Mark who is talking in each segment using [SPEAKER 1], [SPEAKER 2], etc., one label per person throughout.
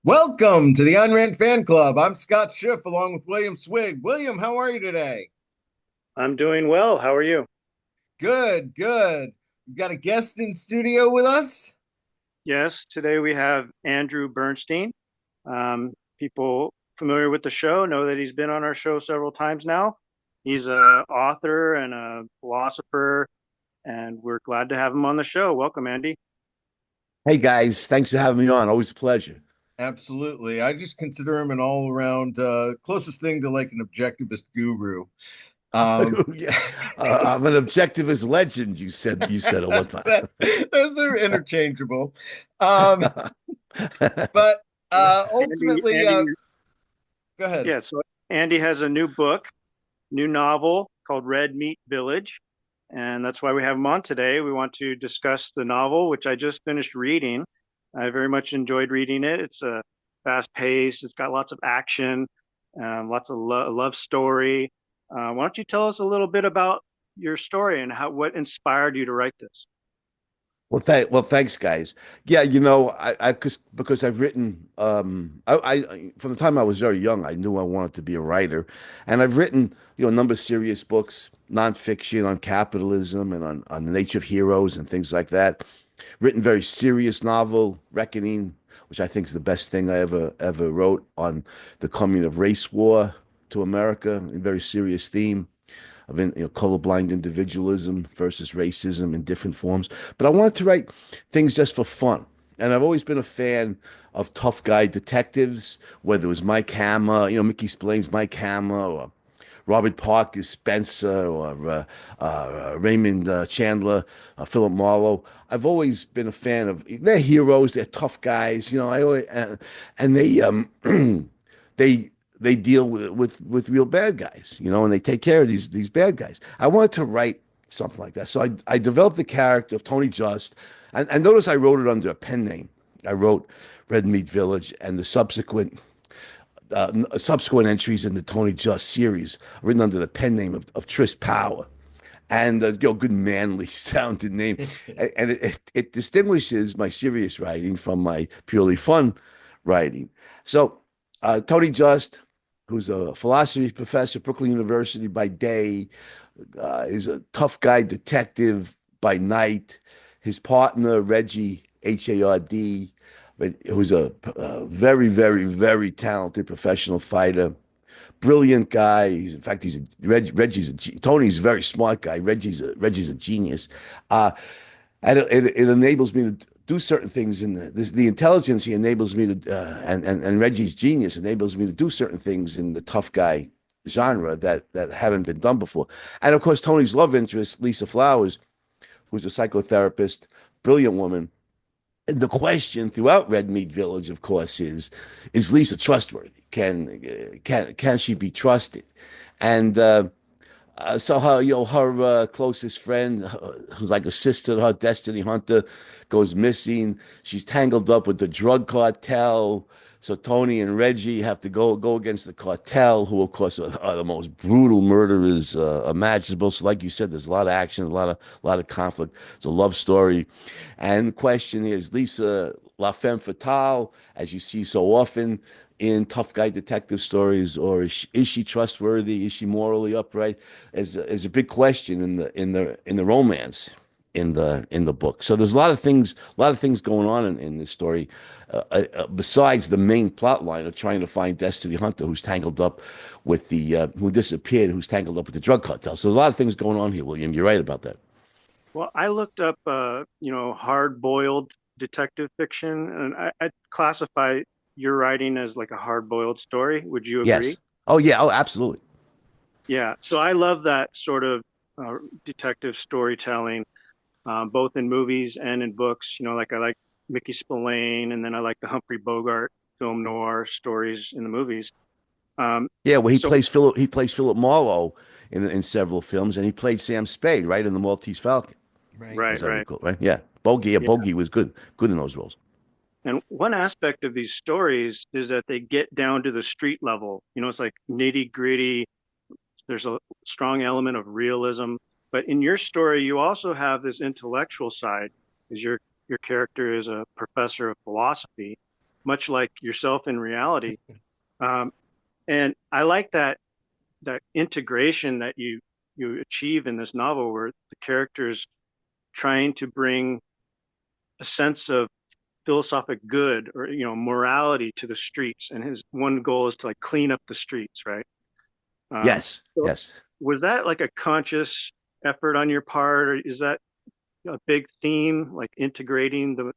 [SPEAKER 1] Welcome to the Ayn Rand Fan Club. I'm Scott Schiff along with William Swig. William, how are you today?
[SPEAKER 2] I'm doing well. How are you?
[SPEAKER 1] Good, good. We've got a guest in studio with us.
[SPEAKER 2] Yes, today we have Andrew Bernstein. People familiar with the show know that he's been on our show several times now. He's an author and a philosopher, and we're glad to have him on the show. Welcome, Andy.
[SPEAKER 3] Hey guys, thanks for having me on. Always a pleasure.
[SPEAKER 1] Absolutely. I just consider him an all around closest thing to like an objectivist guru. Um,
[SPEAKER 3] Yeah, I'm an objectivist legend. You said at one time.
[SPEAKER 1] those are interchangeable. Um, but
[SPEAKER 2] Andy,
[SPEAKER 1] ultimately,
[SPEAKER 2] Andy,
[SPEAKER 1] go ahead.
[SPEAKER 2] yeah, so Andy has a new book, new novel called Red Meat Village, and that's why we have him on today. We want to discuss the novel, which I just finished reading. I very much enjoyed reading it. It's a fast pace. It's got lots of action, lots of love story. Why don't you tell us a little bit about your story and how what inspired you to write this?
[SPEAKER 3] Thanks, guys. Yeah, because I've written, from the time I was very young, I knew I wanted to be a writer, and I've written, a number of serious books, nonfiction on capitalism and on the nature of heroes and things like that. Written very serious novel, Reckoning, which I think is the best thing I ever wrote on the coming of race war to America, a very serious theme of colorblind individualism versus racism in different forms. But I wanted to write things just for fun. And I've always been a fan of tough guy detectives, whether it was Mike Hammer, Mickey Spillane's Mike Hammer, or Robert Parker's Spencer, or Raymond Chandler, Philip Marlowe. I've always been a fan of. They're heroes. They're tough guys. I always, and they they deal with real bad guys, and they take care of these bad guys. I wanted to write something like that, so I developed the character of Tony Just, and notice I wrote it under a pen name. I wrote Red Meat Village, and the subsequent entries in the Tony Just series written under the pen name of Tris Power. And good manly sounding name, and it distinguishes my serious writing from my purely fun writing. So Tony Just, who's a philosophy professor at Brooklyn University by day, is a tough guy detective by night. His partner Reggie Hard, who's a very, very, very talented professional fighter, brilliant guy. In fact, Reggie's Tony's a very smart guy. Reggie's a genius, uh, and it enables me to do certain things in the intelligence he enables me to, and Reggie's genius enables me to do certain things in the tough guy genre that haven't been done before. And of course, Tony's love interest, Lisa Flowers, who's a psychotherapist, brilliant woman. And the question throughout Red Meat Village, of course, is Lisa trustworthy? Can she be trusted? And so her closest friend, who's like a sister to her, Destiny Hunter, goes missing. She's tangled up with the drug cartel. So Tony and Reggie have to go against the cartel, who of course are the most brutal murderers imaginable. So, like you said, there's a lot of action, a lot of conflict. It's a love story, and the question is, Lisa La Femme Fatale, as you see so often in tough guy detective stories, or is she trustworthy? Is she morally upright? Is a big question in the romance in the book. So there's a lot of things going on in this story, besides the main plot line of trying to find Destiny Hunter, who's tangled up with who disappeared, who's tangled up with the drug cartel. So a lot of things going on here, William. You're right about that.
[SPEAKER 2] Well, I looked up, hard-boiled detective fiction, and I classify your writing as like a hard-boiled story. Would you agree?
[SPEAKER 3] Yes. Oh yeah. Oh, absolutely.
[SPEAKER 2] Yeah. So I love that sort of detective storytelling, both in movies and in books. Like I like Mickey Spillane, and then I like the Humphrey Bogart film noir stories in the movies. Um,
[SPEAKER 3] Yeah. Well, he
[SPEAKER 2] so
[SPEAKER 3] plays Philip. He plays Philip Marlowe in several films, and he played Sam Spade, right, in the Maltese Falcon,
[SPEAKER 1] Right.
[SPEAKER 2] right,
[SPEAKER 3] as I
[SPEAKER 2] right.
[SPEAKER 3] recall. Right. Yeah. Bogey. Yeah,
[SPEAKER 2] Yeah.
[SPEAKER 3] Bogey was good in those roles.
[SPEAKER 2] And one aspect of these stories is that they get down to the street level. It's like nitty gritty. There's a strong element of realism. But in your story, you also have this intellectual side, because your character is a professor of philosophy. much like yourself in reality. Um, and I like that integration that you achieve in this novel, where the characters trying to bring a sense of philosophic good or morality to the streets, and his one goal is to like clean up the streets, right?
[SPEAKER 3] Yes,
[SPEAKER 2] So
[SPEAKER 3] yes.
[SPEAKER 2] was that like a conscious effort on your part, or is that a big theme, like integrating the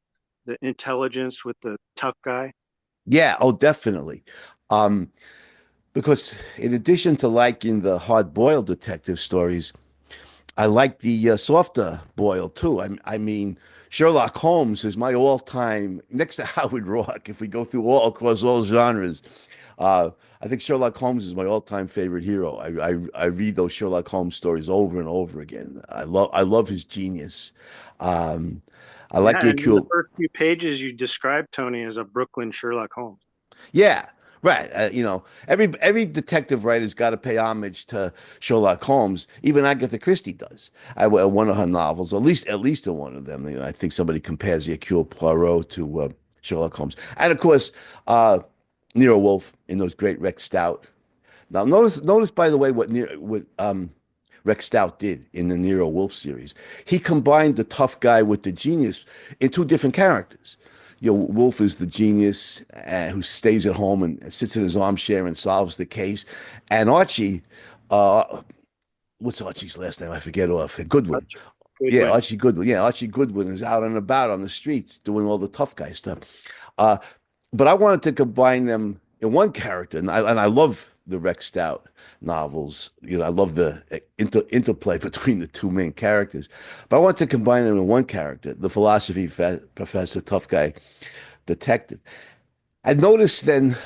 [SPEAKER 2] intelligence with the tough guy?
[SPEAKER 3] Yeah, oh, definitely. Um, because in addition to liking the hard-boiled detective stories, I like the softer boil too. I mean, Sherlock Holmes is my all-time next to Howard Roark. If we go through all across all genres, uh, I think Sherlock Holmes is my all-time favorite hero. I read those Sherlock Holmes stories over and over again. I love his genius. Um, I like
[SPEAKER 2] Yeah,
[SPEAKER 3] the
[SPEAKER 2] and in the
[SPEAKER 3] acute.
[SPEAKER 2] first few pages, you describe Tony as a Brooklyn Sherlock Holmes.
[SPEAKER 3] Yeah, right. Every detective writer's got to pay homage to Sherlock Holmes. Even Agatha Christie does. One of her novels, at least in one of them. I think somebody compares the Hercule Poirot to Sherlock Holmes, and of course, uh, Nero Wolfe in those great Rex Stout. Now, notice by the way what Rex Stout did in the Nero Wolfe series. He combined the tough guy with the genius in two different characters. Wolf is the genius who stays at home and sits in his armchair and solves the case. And Archie, uh, what's Archie's last name? I forget off. Goodwin.
[SPEAKER 2] Archie
[SPEAKER 3] Yeah,
[SPEAKER 2] Goodwin.
[SPEAKER 3] Archie Goodwin. Yeah, Archie Goodwin is out and about on the streets doing all the tough guy stuff. Uh, but I wanted to combine them in one character, and I love the Rex Stout novels. I love the interplay between the two main characters. But I wanted to combine them in one character, the philosophy professor, tough guy detective. I noticed then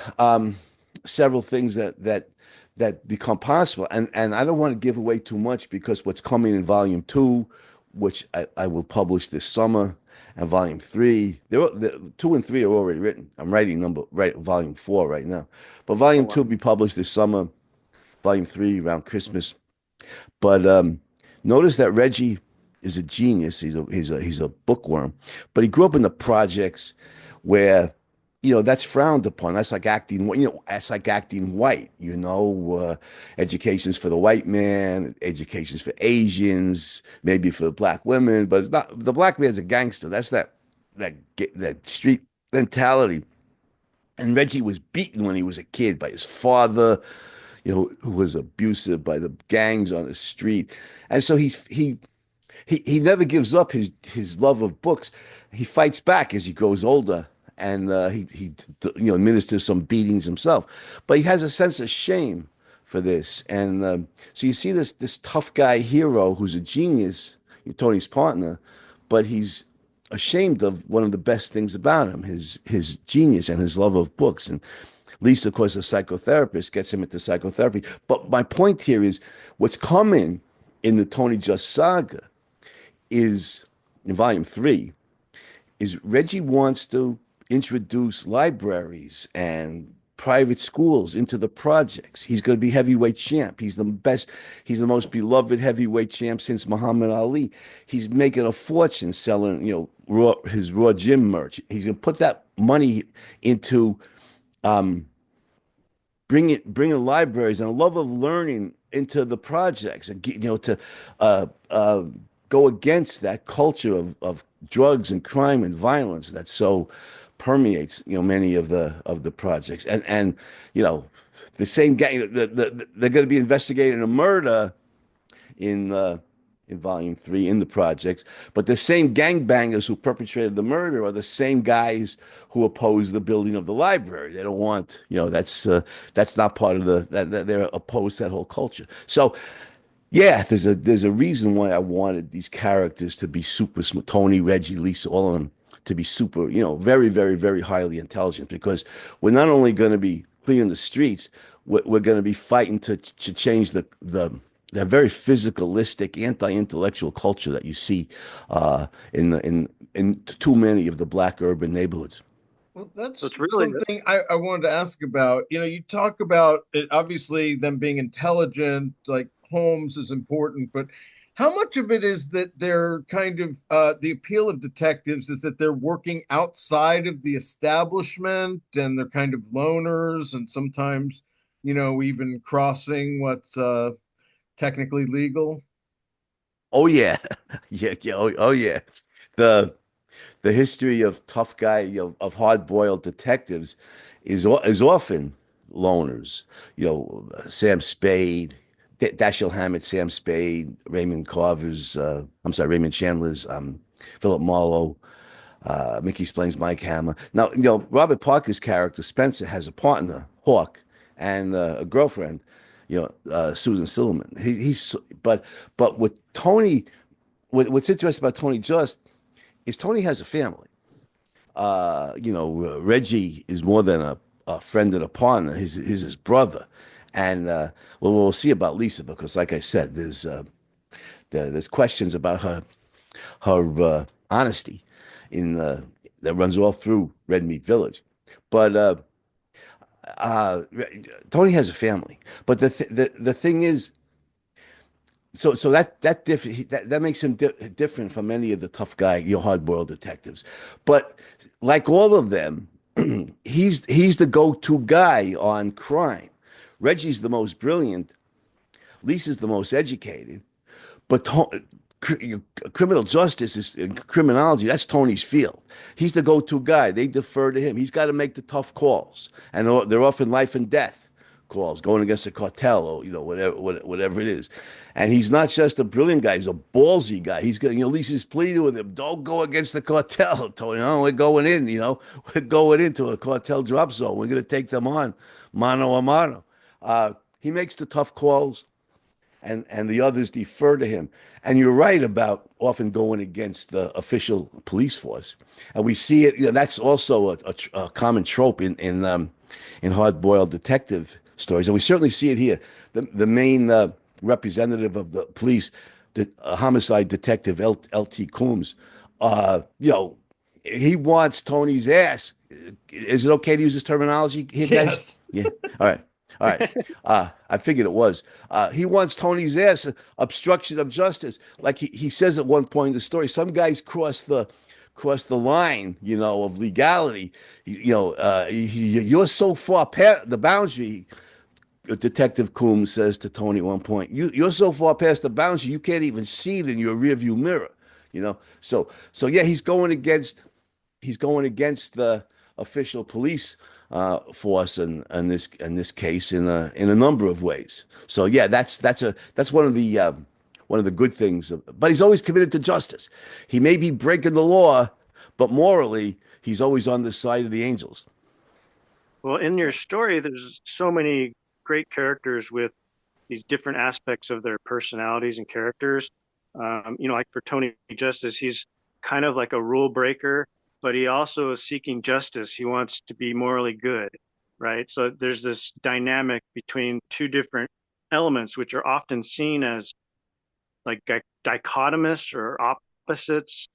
[SPEAKER 3] several things that become possible, and I don't want to give away too much because what's coming in volume two, which I will publish this summer, and volume three, the two and three are already written. I'm write volume four right now, but
[SPEAKER 2] Oh,
[SPEAKER 3] volume
[SPEAKER 2] wow.
[SPEAKER 3] two will be published this summer. Volume three around Christmas. But notice that Reggie is a genius. He's a bookworm, but he grew up in the projects where that's frowned upon. That's like acting. That's like acting white. Education's for the white man. Education's for Asians. Maybe for black women, but it's not. The black man's a gangster. That's that street mentality. And Reggie was beaten when he was a kid by his father, who was abusive by the gangs on the street. And so he never gives up his love of books. He fights back as he grows older, and he administers some beatings himself. But he has a sense of shame for this, and so you see this tough guy hero who's a genius, Tony's partner, but he's ashamed of one of the best things about him, his genius and his love of books. And Lisa, of course, a psychotherapist, gets him into psychotherapy. But my point here is what's coming in the Tony Just saga is in volume three is Reggie wants to introduce libraries and private schools into the projects. He's going to be heavyweight champ. He's the best. He's the most beloved heavyweight champ since Muhammad Ali. He's making a fortune selling, his raw gym merch. He's going to put that money into um, bringing libraries and a love of learning into the projects, and to uh, uh, go against that culture of drugs and crime and violence that so permeates many of the projects. And the same gang, they're going to be investigating a murder in in volume three in the projects. But the same gangbangers who perpetrated the murder are the same guys who oppose the building of the library. They don't want, that's not part of that they're opposed to that whole culture. So yeah, there's a reason why I wanted these characters to be super smart. Tony, Reggie, Lisa, all of them to be super, very, very, very highly intelligent, because we're not only going to be cleaning the streets, we're going to be fighting to change that very physicalistic, anti-intellectual culture that you see in too many of the black urban neighborhoods.
[SPEAKER 1] Well,
[SPEAKER 2] So
[SPEAKER 1] that's
[SPEAKER 2] it's really
[SPEAKER 1] something I wanted to ask about. You talk about it, obviously them being intelligent, like Holmes is important, but how much of it is that they're kind of the appeal of detectives is that they're working outside of the establishment and they're kind of loners and sometimes, even crossing what's technically legal?
[SPEAKER 3] Oh yeah, yeah, yeah. Oh yeah. The the history of tough guy, of hard-boiled detectives is often loners. Sam Spade, Dashiell Hammett, Sam Spade, Raymond Carver's, I'm sorry, Raymond Chandler's, Philip Marlowe, Mickey Splain's Mike Hammer. Now, Robert Parker's character Spencer has a partner, Hawk, and a girlfriend, Susan Silverman. But with Tony, what's interesting about Tony Just is Tony has a family. Reggie is more than a friend and a partner. He's his brother, and well, we'll see about Lisa because, like I said, there's questions about her honesty in that runs all through Red Meat Village, but uh, Tony has a family. But the thing is, so that makes him different from any of the tough guy, hard boiled detectives. But like all of them, he's the go-to guy on crime. Reggie's the most brilliant. Lisa's the most educated. But criminal justice is criminology. That's Tony's field. He's the go-to guy. They defer to him. He's got to make the tough calls, and they're often life and death calls, going against a cartel or whatever it is. And he's not just a brilliant guy; he's a ballsy guy. He's got Lisa's pleading with him, "Don't go against the cartel, Tony. No, we're going in. We're going into a cartel drop zone. We're going to take them on, mano a mano." He makes the tough calls and the others defer to him. And you're right about often going against the official police force, and we see it. That's also a common trope in hard-boiled detective stories, and we certainly see it here. The main representative of the police, the homicide detective L.T. Coombs, he wants Tony's ass. Is it okay to use this terminology here, guys?
[SPEAKER 1] Yes.
[SPEAKER 3] Yeah. All right. All right. I figured it was. He wants Tony's ass, obstruction of justice. Like he says at one point in the story, some guys cross the line, of legality. You're so far past the boundary. Detective Coombs says to Tony at one point, you're so far past the boundary, you can't even see it in your rearview mirror. So yeah, he's going against the official police force in this case in a number of ways. So yeah, that's one of the good things. But he's always committed to justice. He may be breaking the law, but morally he's always on the side of the angels.
[SPEAKER 2] Well, in your story, there's so many great characters with these different aspects of their personalities and characters. Like for Tony Justice, he's kind of like a rule breaker, but he also is seeking justice. He wants to be morally good, right? So there's this dynamic between two different elements, which are often seen as like dichotomous or opposites.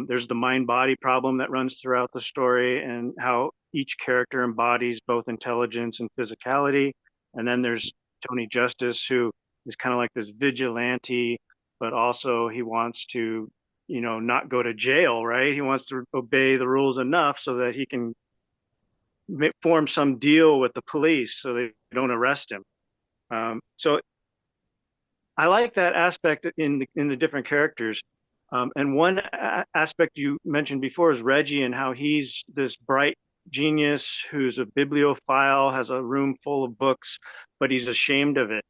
[SPEAKER 2] There's the mind-body problem that runs throughout the story and how each character embodies both intelligence and physicality. And then there's Tony Justice, who is kind of like this vigilante, but also he wants to, not go to jail, right? He wants to obey the rules enough so that he can form some deal with the police so they don't arrest him. So I like that aspect in the different characters. And one aspect you mentioned before is Reggie and how he's this bright genius who's a bibliophile, has a room full of books, but he's ashamed of it.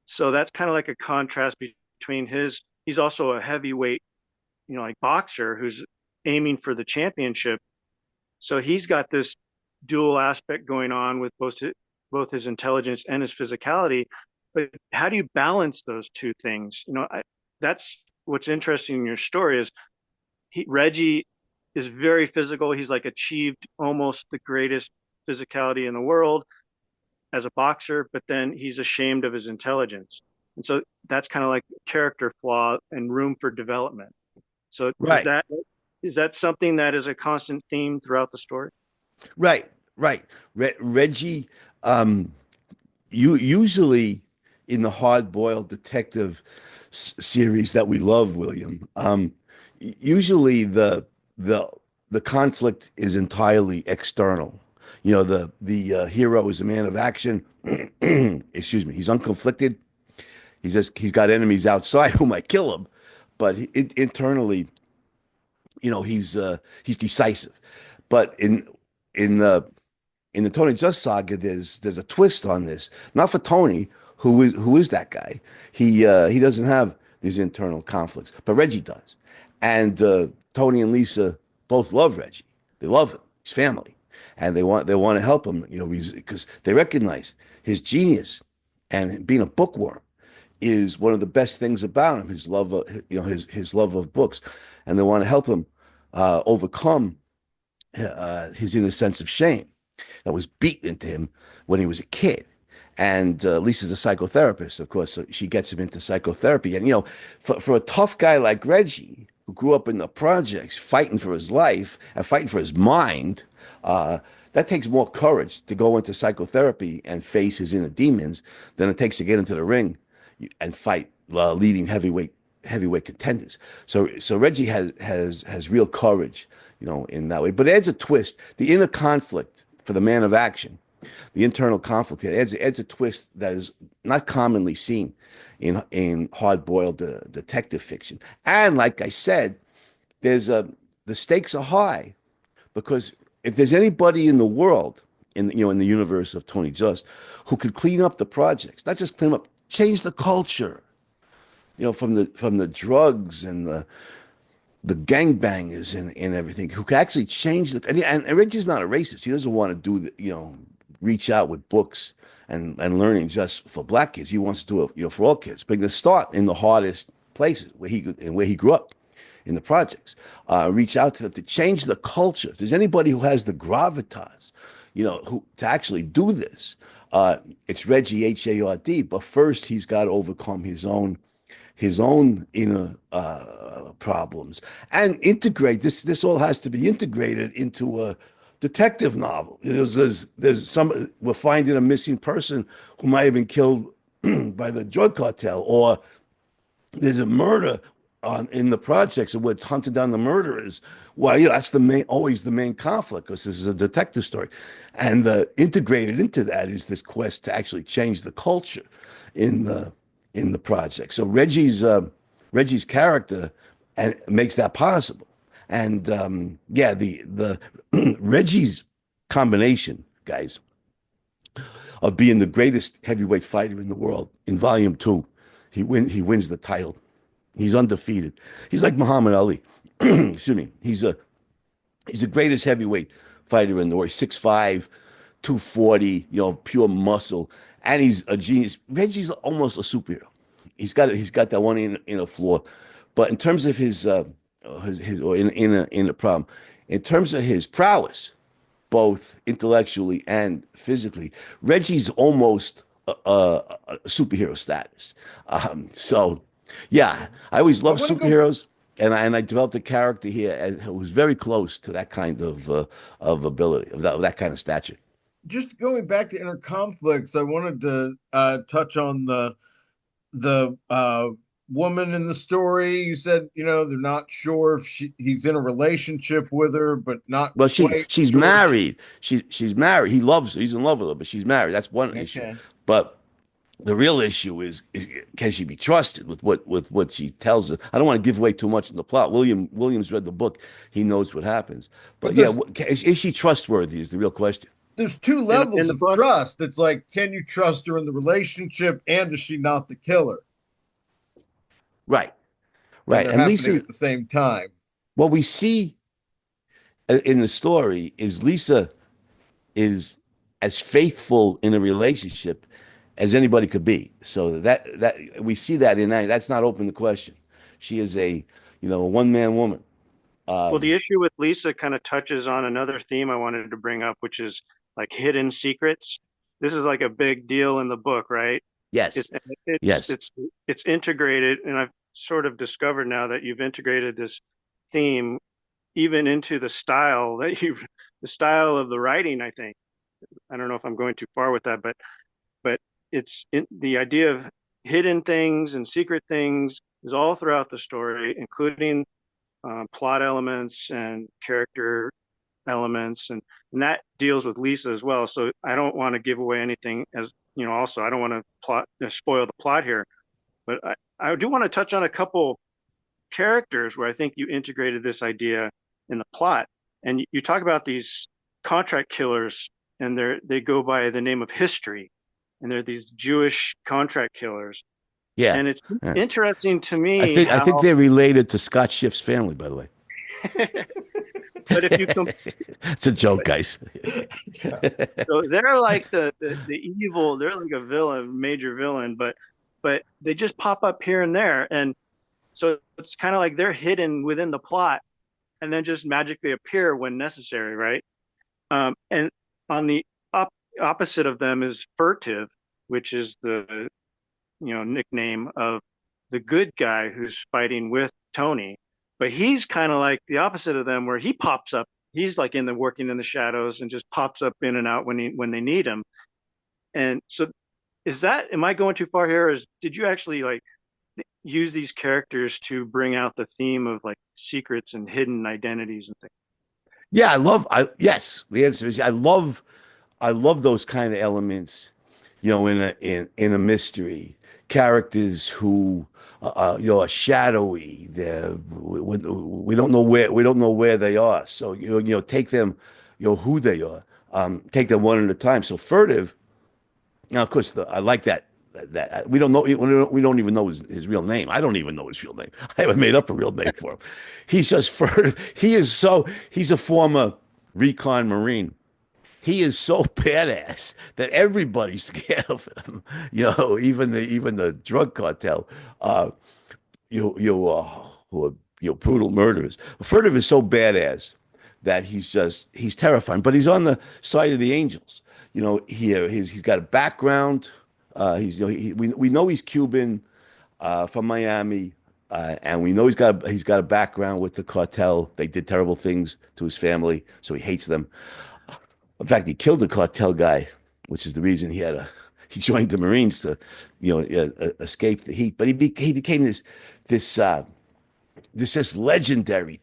[SPEAKER 2] So that's kind of like a contrast between he's also a heavyweight, like boxer who's aiming for the championship. So he's got this dual aspect going on with both his intelligence and his physicality. But how do you balance those two things? That's what's interesting in your story is Reggie is very physical. He's like achieved almost the greatest physicality in the world as a boxer, but then he's ashamed of his intelligence. And so that's kind of like character flaw and room for development. So
[SPEAKER 3] Right,
[SPEAKER 2] is that something that is a constant theme throughout the story?
[SPEAKER 3] right. Reggie, you usually in the hard-boiled detective series that we love, William, usually the the conflict is entirely external. You know, the hero is a man of action. Excuse me. He's unconflicted. He's got enemies outside who might kill him, but internally, you know, he's decisive. But in the in the Tony Just saga, there's a twist on this. Not for Tony, who is that guy. He doesn't have these internal conflicts, but Reggie does. And Tony and Lisa both love Reggie. They love him. He's family, and they want to help him. You know, because they recognize his genius and being a bookworm is one of the best things about him. His love of his love of books, and they want to help him overcome his inner sense of shame that was beaten into him when he was a kid. And Lisa's a psychotherapist, of course, so she gets him into psychotherapy. And, you know, for a tough guy like Reggie, who grew up in the projects, fighting for his life and fighting for his mind, that takes more courage to go into psychotherapy and face his inner demons than it takes to get into the ring and fight leading heavyweight contenders. So Reggie has real courage, you know, in that way. But it adds a twist. The inner conflict for the man of action, the internal conflict, it adds a twist that is not commonly seen in hard-boiled detective fiction. And like I said, the stakes are high because if there's anybody in the world, in the universe of Tony Just, who could clean up the projects, not just clean up, change the culture, you know, from the drugs and the gangbangers and everything, who could actually change and Reggie's not a racist. He doesn't want to do reach out with books and learning just for black kids. He wants to do it, you know, for all kids. But to start in the hardest places where he grew up, in the projects, reach out to them to change the culture. If there's anybody who has the gravitas, you know, who to actually do this, it's Reggie, Hard. But first, he's got to overcome his own inner problems and integrate this. This all has to be integrated into a detective novel. There's some, we're finding a missing person who might have been killed by the drug cartel, or there's a murder in the projects, and we're hunting down the murderers. Well, you know, that's always the main conflict, because this is a detective story, and integrated into that is this quest to actually change the culture in the project. So Reggie's character and makes that possible. And yeah, the Reggie's combination, guys, of being the greatest heavyweight fighter in the world in Volume 2, he wins the title. He's undefeated. He's like Muhammad Ali. Excuse me. He's the greatest heavyweight fighter in the world. 6'5", 240, you know, pure muscle, and he's a genius. Reggie's almost a superhero. He's got that one in a floor, but in terms of his or in a problem, in terms of his prowess, both intellectually and physically, Reggie's almost a superhero status. So, yeah, I always loved superheroes, and I developed a character here who was very close to that kind of ability, of that kind of stature.
[SPEAKER 1] Just going back to inner conflicts, I wanted to touch on the woman in the story. You said, you know, they're not sure if he's in a relationship with her, but not
[SPEAKER 3] Well,
[SPEAKER 1] quite
[SPEAKER 3] she's
[SPEAKER 1] sure.
[SPEAKER 3] married. She's married. He loves her. He's in love with her, but she's married. That's one issue.
[SPEAKER 1] Okay.
[SPEAKER 3] But the real issue is can she be trusted with what she tells her? I don't want to give away too much in the plot. Williams read the book. He knows what happens. But yeah, is she trustworthy is the real question.
[SPEAKER 1] There's two
[SPEAKER 2] In
[SPEAKER 1] levels
[SPEAKER 2] the
[SPEAKER 1] of
[SPEAKER 2] book,
[SPEAKER 1] trust. It's like, can you trust her in the relationship, and is she not the killer?
[SPEAKER 3] Right,
[SPEAKER 1] And
[SPEAKER 3] right.
[SPEAKER 1] they're
[SPEAKER 3] And
[SPEAKER 1] happening
[SPEAKER 3] Lisa,
[SPEAKER 1] at the same time.
[SPEAKER 3] what we see in the story is Lisa is as faithful in a relationship as anybody could be. So that we see that in that. That's not open to question. She is a a one man woman.
[SPEAKER 2] well,
[SPEAKER 3] Um,
[SPEAKER 2] the issue with Lisa kind of touches on another theme I wanted to bring up, which is like hidden secrets. This is like a big deal in the book, right? It's
[SPEAKER 3] yes,
[SPEAKER 2] it's
[SPEAKER 3] yes,
[SPEAKER 2] it's it's integrated, and I've sort of discovered now that you've integrated this theme even into the style of the writing, I think. I don't know if I'm going too far with that, but it's the idea of hidden things and secret things is all throughout the story, including plot elements and character elements, and that deals with Lisa as well. So I don't want to give away anything, as you know. Also, I don't want to spoil the plot here, but I do want to touch on a couple characters where I think you integrated this idea in the plot. And you talk about these contract killers, and they go by the name of History, and they're these Jewish contract killers.
[SPEAKER 3] Yeah.
[SPEAKER 2] And it's
[SPEAKER 3] Yeah.
[SPEAKER 2] interesting to me
[SPEAKER 3] I think
[SPEAKER 2] how,
[SPEAKER 3] they're related to Scott Schiff's family, by the way.
[SPEAKER 2] but if you
[SPEAKER 3] It's a joke, guys.
[SPEAKER 2] so they're like the evil, they're like a villain, major villain, but they just pop up here and there. And so it's kind of like they're hidden within the plot and then just magically appear when necessary, right? And on the opposite of them is Furtive, which is the nickname of the good guy who's fighting with Tony. But he's kind of like the opposite of them, where he pops up. He's like working in the shadows and just pops up in and out when they need him. And so, am I going too far here? Or did you actually like use these characters to bring out the theme of like secrets and hidden identities and things?
[SPEAKER 3] Yeah, yes, the answer is I love those kind of elements, in a mystery. Characters who are shadowy. We don't know where they are. So take them, who they are. Take them one at a time. So Furtive. Now, of course, I like that. That we don't know. We don't even know his real name. I don't even know his real name. I haven't made up a real name for him. He's just Furtive. He's a former recon Marine. He is so badass that everybody's scared of him. Even the drug cartel, who are brutal murderers. Furtive is so badass that he's terrifying. But he's on the side of the angels. He's got a background. We know he's Cuban, from Miami, and we know he's got a background with the cartel. They did terrible things to his family, so he hates them. In fact, he killed the cartel guy, which is the reason he joined the Marines to, escape the heat. But he became this legendary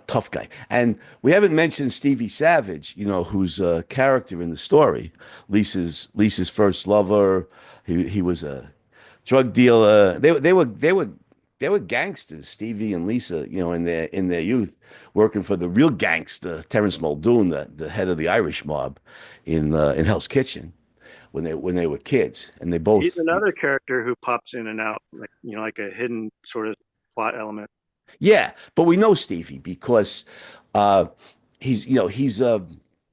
[SPEAKER 3] tough guy. And we haven't mentioned Stevie Savage, who's a character in the story. Lisa's first lover. He was a drug dealer. They were gangsters, Stevie and Lisa, in their youth, working for the real gangster Terrence Muldoon, the head of the Irish mob in Hell's Kitchen, when they were kids. And they both.
[SPEAKER 2] He's another character who pops in and out, like a hidden sort of plot element.
[SPEAKER 3] Yeah, but we know Stevie because he's.
[SPEAKER 2] No,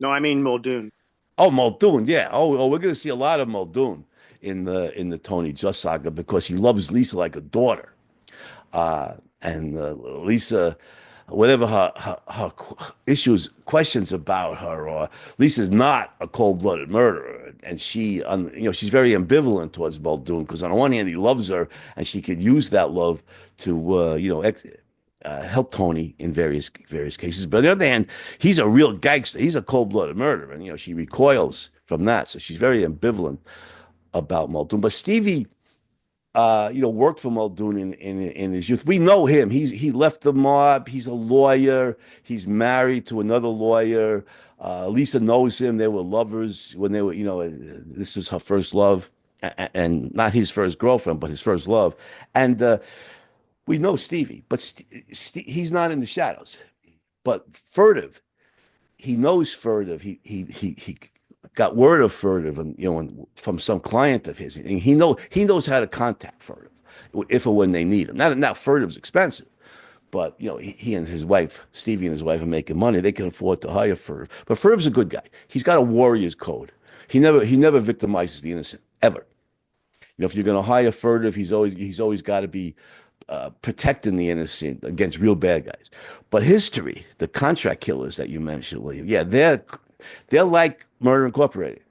[SPEAKER 2] I mean Muldoon.
[SPEAKER 3] Oh, Muldoon, yeah. Oh, we're gonna see a lot of Muldoon in the Tony Just saga because he loves Lisa like a daughter. And Lisa, whatever her questions about her, or Lisa's not a cold-blooded murderer, and she's very ambivalent towards Muldoon because on the one hand he loves her, and she could use that love to help Tony in various cases. But on the other hand, he's a real gangster. He's a cold-blooded murderer, and she recoils from that. So she's very ambivalent about Muldoon. But Stevie, worked for Muldoon in his youth. We know him. He left the mob. He's a lawyer. He's married to another lawyer. Lisa knows him. They were lovers when they were. This is her first love, and not his first girlfriend, but his first love. And we know Stevie, but he's not in the shadows. But Furtive, he knows Furtive. He got word of Furtive, and from some client of his, and he knows how to contact Furtive if or when they need him. Now Furtive's expensive, but he and his wife, Stevie and his wife, are making money. They can afford to hire Furtive. But Furtive's a good guy. He's got a warrior's code. He never victimizes the innocent ever. If you're going to hire Furtive, he's always got to be protecting the innocent against real bad guys. But History, the contract killers that you mentioned, William, yeah, they're like Murder Incorporated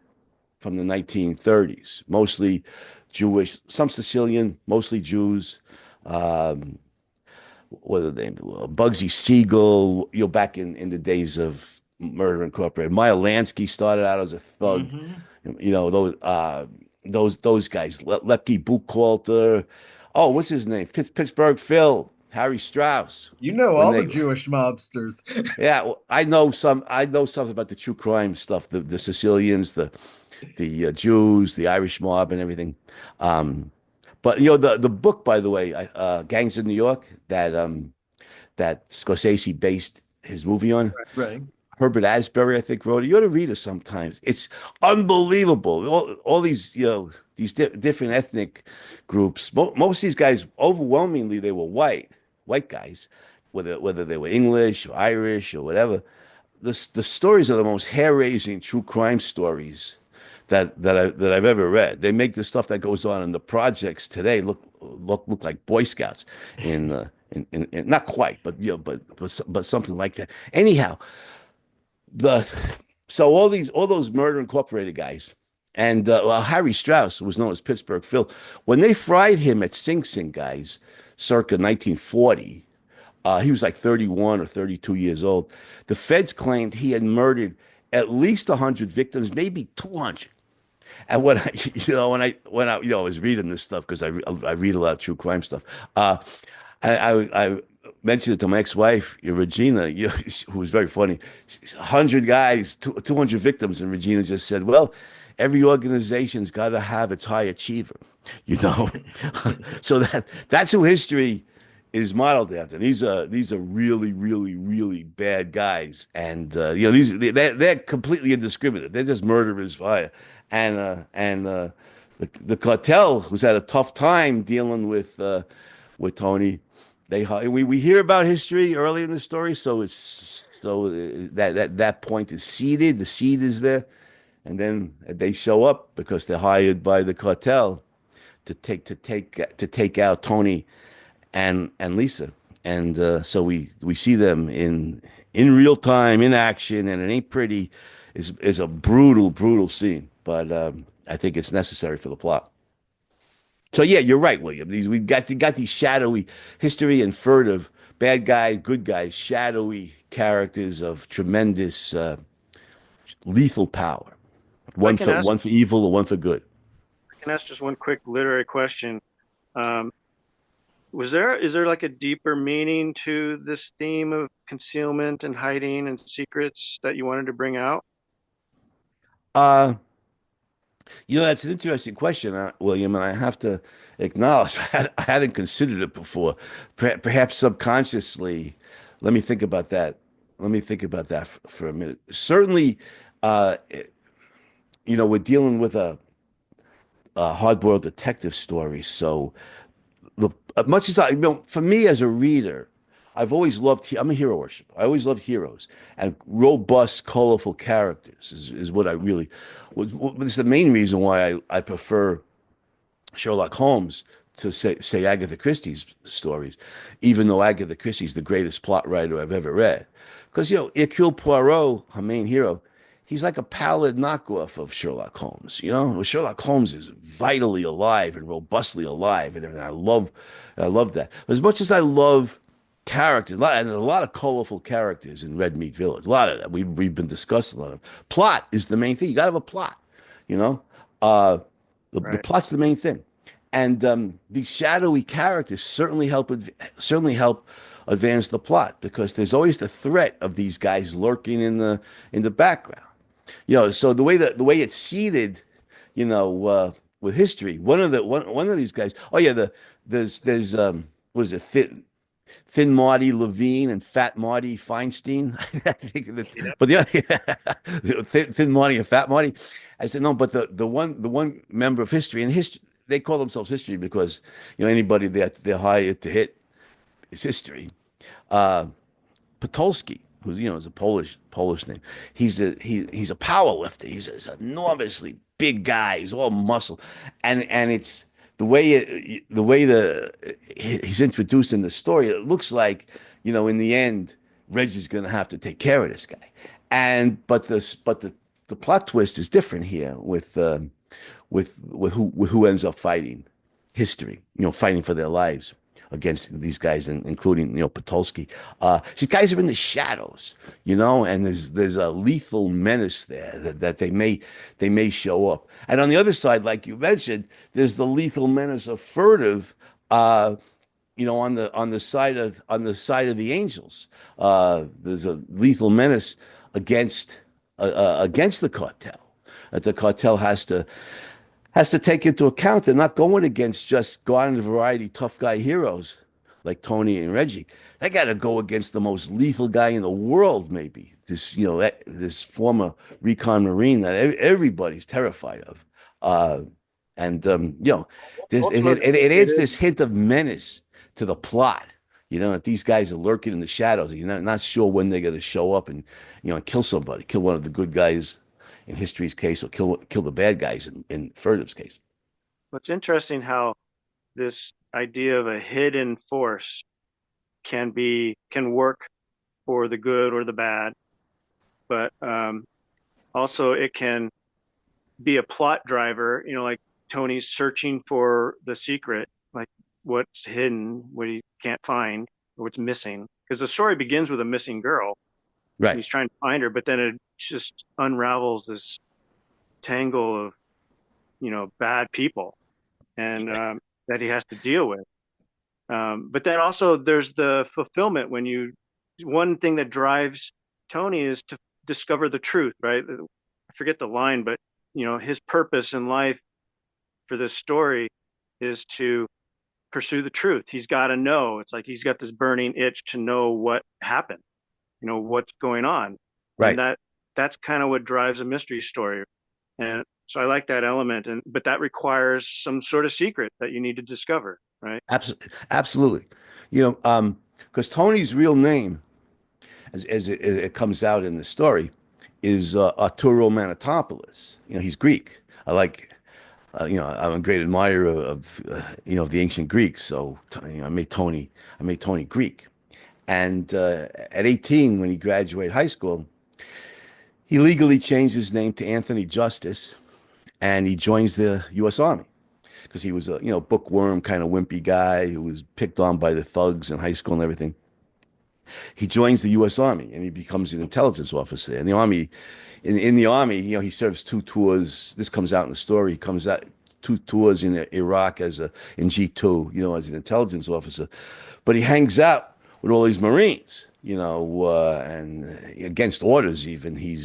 [SPEAKER 3] from the 1930s, mostly Jewish, some Sicilian, mostly Jews. What are they? Bugsy Siegel, back in the days of Murder Incorporated. Meyer Lansky started out as a thug. Mm-hmm. Those those guys, Lepke Buchhalter. Oh, what's his name? Pittsburgh Phil, Harry Strauss.
[SPEAKER 1] You know
[SPEAKER 3] When
[SPEAKER 1] all the
[SPEAKER 3] they,
[SPEAKER 1] Jewish mobsters.
[SPEAKER 3] yeah, well, I know some. I know something about the true crime stuff. The Sicilians, the Jews, the Irish mob, and everything. Um, but the book, by the way, Gangs of New York, that Scorsese based his movie on.
[SPEAKER 1] Right.
[SPEAKER 3] Herbert Asbury, I think, wrote it. You ought to read it sometimes. It's unbelievable. All these, these different ethnic groups. Most of these guys, overwhelmingly, they were white guys, whether they were English or Irish or whatever. The stories are the most hair-raising true crime stories that I've ever read. They make the stuff that goes on in the projects today look like Boy Scouts in not quite, but but something like that. Anyhow, the so all those Murder Incorporated guys, and well, Harry Strauss, who was known as Pittsburgh Phil, when they fried him at Sing Sing, guys, circa 1940, he was like 31 or 32 years old. The feds claimed he had murdered at least 100 victims, maybe 200. And when I, I was reading this stuff because I read a lot of true crime stuff. I mentioned it to my ex-wife, Regina, who was very funny. 100 guys, 200 victims, and Regina just said, "Well, every organization's got to have its high achiever, you know." So that's who history is modeled after. These are really, really, really bad guys, and they're completely indiscriminate. They're just murderers for hire, and the cartel, who's had a tough time dealing with Tony. We hear about history early in the story, so that point is seeded. The seed is there, and then they show up because they're hired by the cartel to take out Tony and Lisa, and so we see them in real time, in action, and it ain't pretty. Is a brutal scene, but I think it's necessary for the plot. So yeah, you're right, William. We got these shadowy history and furtive bad guy, good guys, shadowy characters of tremendous lethal power. One for evil or one for good.
[SPEAKER 2] I can ask just one quick literary question. Um, is there like a deeper meaning to this theme of concealment and hiding and secrets that you wanted to bring out?
[SPEAKER 3] Uh, that's an interesting question, William, and I have to acknowledge I hadn't considered it before. Perhaps subconsciously. Let me think about that. Let me think about that for a minute. Certainly, uh, we're dealing with a hard-boiled detective story, so much as for me as a reader, I've always loved. I'm a hero worshiper. I always loved heroes and robust, colorful characters. Is what I really. It's the main reason why I prefer Sherlock Holmes to say Agatha Christie's stories, even though Agatha Christie's the greatest plot writer I've ever read. Because Hercule Poirot, her main hero, he's like a pallid knockoff of Sherlock Holmes. Sherlock Holmes is vitally alive and robustly alive and everything. I love that. As much as I love characters, and a lot of colorful characters in Red Meat Village. A lot of that we've been discussing a lot of. Plot is the main thing. You got to have a plot. The plot's the main thing, and these shadowy characters certainly help advance the plot because there's always the threat of these guys lurking in the background. So the way it's seeded, with history. One of these guys. Oh yeah, there's what is it? Thin Marty Levine and Fat Marty Feinstein. I think but Thin Marty and Fat Marty. I said no, but the one member of history, and history, they call themselves history because anybody they're hired to hit is history. Potolsky, who's is a Polish name. He's a power lifter. He's an enormously big guy. He's all muscle, and it's the way he's introduced in the story. It looks like in the end, Reggie's going to have to take care of this guy, but the plot twist is different here with who ends up fighting history. Fighting for their lives. against these guys, including Potolsky. These guys are in the shadows, and there's a lethal menace there that they may show up. And on the other side, like you mentioned, there's the lethal menace of furtive. On the side of the angels, there's a lethal menace against against the cartel. That the cartel has to take into account. They're not going against just garden variety tough guy heroes like Tony and Reggie. They got to go against the most lethal guy in the world, maybe this former recon Marine that everybody's terrified of. And it
[SPEAKER 2] It
[SPEAKER 3] adds
[SPEAKER 2] is.
[SPEAKER 3] this hint of menace to the plot. That these guys are lurking in the shadows. You're not sure when they're going to show up and kill somebody, kill one of the good guys in history's case, or kill the bad guys in Furtive's case.
[SPEAKER 2] What's interesting how this idea of a hidden force can work for the good or the bad, but also it can be a plot driver. Like Tony's searching for the secret, like what's hidden, what he can't find, or what's missing. Because the story begins with a missing girl, and
[SPEAKER 3] Right.
[SPEAKER 2] he's trying to find her, but then it just unravels this tangle of bad people, and that he has to deal with. But then also there's the fulfillment one thing that drives Tony is to discover the truth, right? I forget the line, but his purpose in life for this story is to pursue the truth. He's got to know. It's like he's got this burning itch to know what happened, what's going on, and
[SPEAKER 3] Right.
[SPEAKER 2] that's kind of what drives a mystery story. And so I like that element, but that requires some sort of secret that you need to discover, right?
[SPEAKER 3] Absolutely. Because Tony's real name, as it comes out in the story, is Arturo Manatopoulos. He's Greek. I'm a great admirer of the ancient Greeks. So, I made Tony Greek. And at 18, when he graduated high school, he legally changed his name to Anthony Justice, and he joins the U.S. Army because he was a bookworm kind of wimpy guy who was picked on by the thugs in high school and everything. He joins the U.S. Army and he becomes an intelligence officer. In the army, he serves two tours. This comes out in the story. He comes out two tours in Iraq in G2, as an intelligence officer, but he hangs out with all these Marines, and against orders. Even he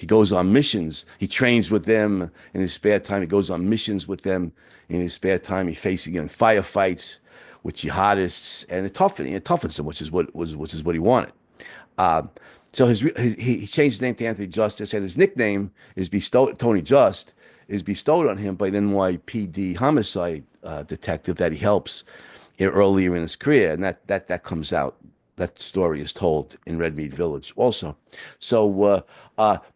[SPEAKER 3] goes on missions. He trains with them in his spare time. He goes on missions with them in his spare time. He faces firefights with jihadists, and it toughens him, which is what he wanted. Uh, so he changed his name to Anthony Justice, and his nickname is bestowed. Tony Just is bestowed on him by an NYPD homicide detective that he helps earlier in his career, and that comes out. That story is told in Red Meat Village also. So,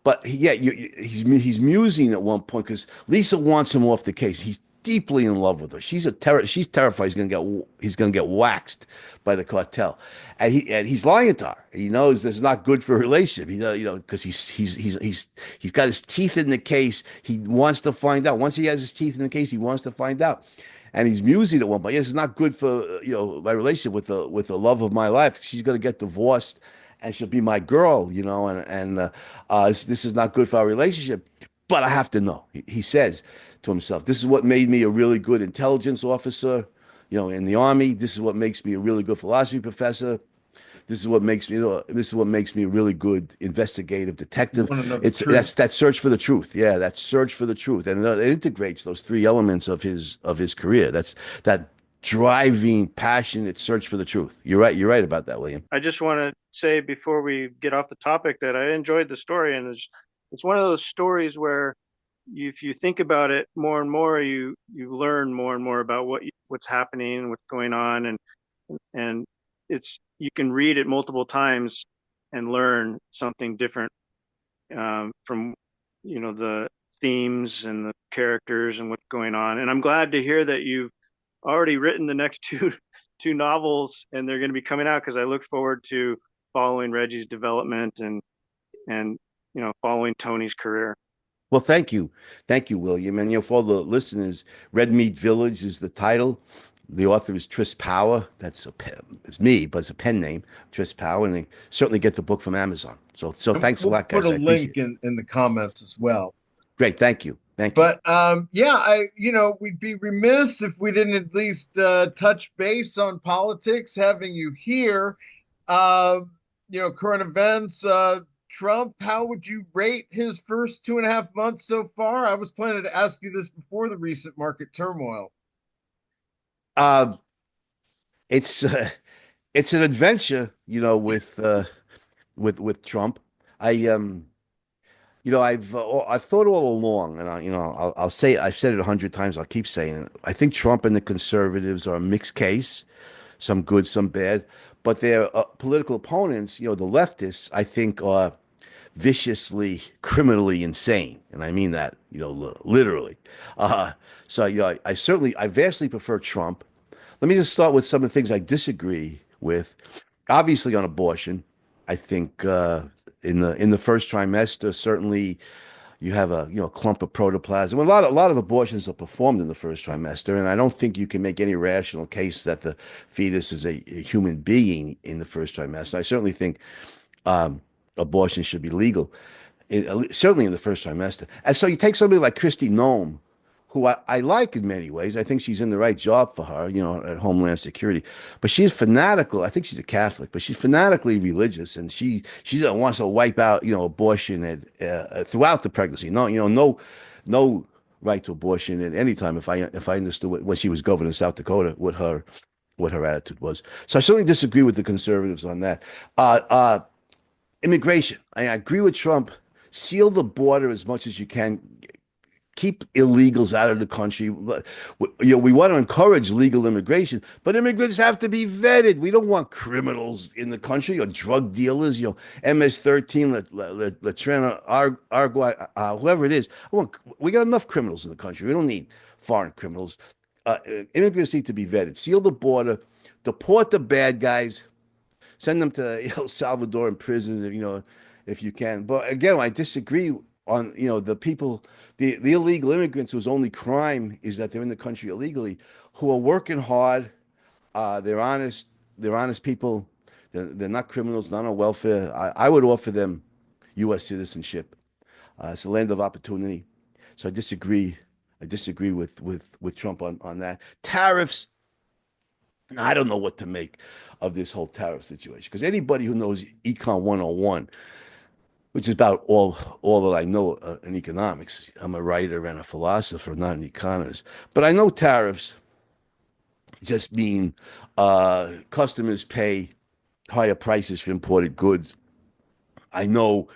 [SPEAKER 3] but he's musing at one point because Lisa wants him off the case. He's deeply in love with her. She's terrified he's gonna get waxed by the cartel, and he's lying to her. He knows this is not good for a relationship. Because he's got his teeth in the case. He wants to find out. Once he has his teeth in the case, he wants to find out. And he's musing at one point. Yes, it's not good for my relationship with the love of my life. She's gonna get divorced, and she'll be my girl. This is not good for our relationship. But I have to know. He says to himself, "This is what made me a really good intelligence officer, in the army. This is what makes me a really good philosophy professor. This is what makes me a really good investigative
[SPEAKER 1] You
[SPEAKER 3] detective.
[SPEAKER 1] want to know the
[SPEAKER 3] It's
[SPEAKER 1] truth.
[SPEAKER 3] that search for the truth. Yeah, that search for the truth, and it integrates those three elements of his career. That's that driving, passionate search for the truth. You're right. You're right about that, William.
[SPEAKER 2] I just want to say before we get off the topic that I enjoyed the story, and it's one of those stories where if you think about it more and more, you learn more and more about what's happening, what's going on, and it's you can read it multiple times and learn something different from the themes and the characters and what's going on. And I'm glad to hear that you've already written the next two novels, and they're going to be coming out because I look forward to following Reggie's development and following Tony's career.
[SPEAKER 3] Well, thank you, William, and for all the listeners, Red Meat Village is the title. The author is Tris Power. It's me, but it's a pen name, Tris Power, and they certainly get the book from Amazon. So
[SPEAKER 1] And
[SPEAKER 3] thanks a
[SPEAKER 1] we'll
[SPEAKER 3] lot,
[SPEAKER 1] put
[SPEAKER 3] guys.
[SPEAKER 1] a
[SPEAKER 3] I appreciate
[SPEAKER 1] link
[SPEAKER 3] it.
[SPEAKER 1] in the comments as well.
[SPEAKER 3] Great, thank you, thank you.
[SPEAKER 1] But yeah, we'd be remiss if we didn't at least touch base on politics, having you here. Uh, current events. Trump, how would you rate his first 2.5 months so far? I was planning to ask you this before the recent market turmoil.
[SPEAKER 3] Uh, it's it's an adventure, with Trump. I I've thought all along, and I'll say it, I've said it 100 times. I'll keep saying it. I think Trump and the conservatives are a mixed case, some good, some bad, but their political opponents, the leftists, I think are viciously, criminally insane, and I mean that, literally. Uh, so I vastly prefer Trump. Let me just start with some of the things I disagree with. Obviously, on abortion, I think in the first trimester, certainly you have a clump of protoplasm. A lot of abortions are performed in the first trimester, and I don't think you can make any rational case that the fetus is a human being in the first trimester. I certainly think um, abortion should be legal, certainly in the first trimester. And so you take somebody like Kristi Noem, who I like in many ways. I think she's in the right job for her, at Homeland Security. But she's fanatical. I think she's a Catholic, but she's fanatically religious, and she wants to wipe out, abortion throughout the pregnancy. No right to abortion at any time. If I understood when she was governor of South Dakota, what her attitude was. So I certainly disagree with the conservatives on that. Immigration. I agree with Trump. Seal the border as much as you can. Keep illegals out of the country. We want to encourage legal immigration, but immigrants have to be vetted. We don't want criminals in the country or drug dealers. MS-13, Latrina, whoever it is. We got enough criminals in the country. We don't need foreign criminals. Immigrants need to be vetted. Seal the border. Deport the bad guys. Send them to El Salvador in prison, if you can. But again, I disagree on, the people, the illegal immigrants whose only crime is that they're in the country illegally, who are working hard. They're honest. They're honest people. They're not criminals, not on welfare. I would offer them U.S. citizenship. It's a land of opportunity. So I disagree. I disagree with Trump on that. Tariffs. I don't know what to make of this whole tariff situation, because anybody who knows Econ 101, which is about all that I know in economics. I'm a writer and a philosopher, not an economist. But I know tariffs just mean customers pay higher prices for imported goods. I know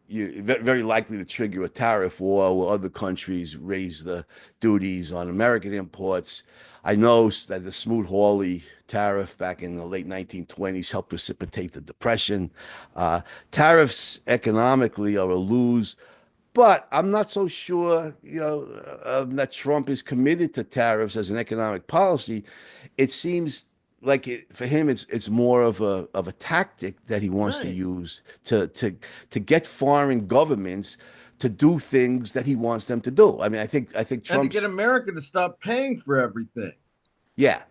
[SPEAKER 3] you're very likely to trigger a tariff war where other countries raise the duties on American imports. I know that the Smoot-Hawley tariff back in the late 1920s helped precipitate the Depression. Tariffs economically are a lose, but I'm not so sure, that Trump is committed to tariffs as an economic policy. It seems like for him, it's more of a tactic that he wants to
[SPEAKER 1] Right.
[SPEAKER 3] use to get foreign governments to do things that he wants them to do. I mean, I think
[SPEAKER 1] And to get
[SPEAKER 3] Trump's
[SPEAKER 1] America to stop paying for everything.
[SPEAKER 3] yeah,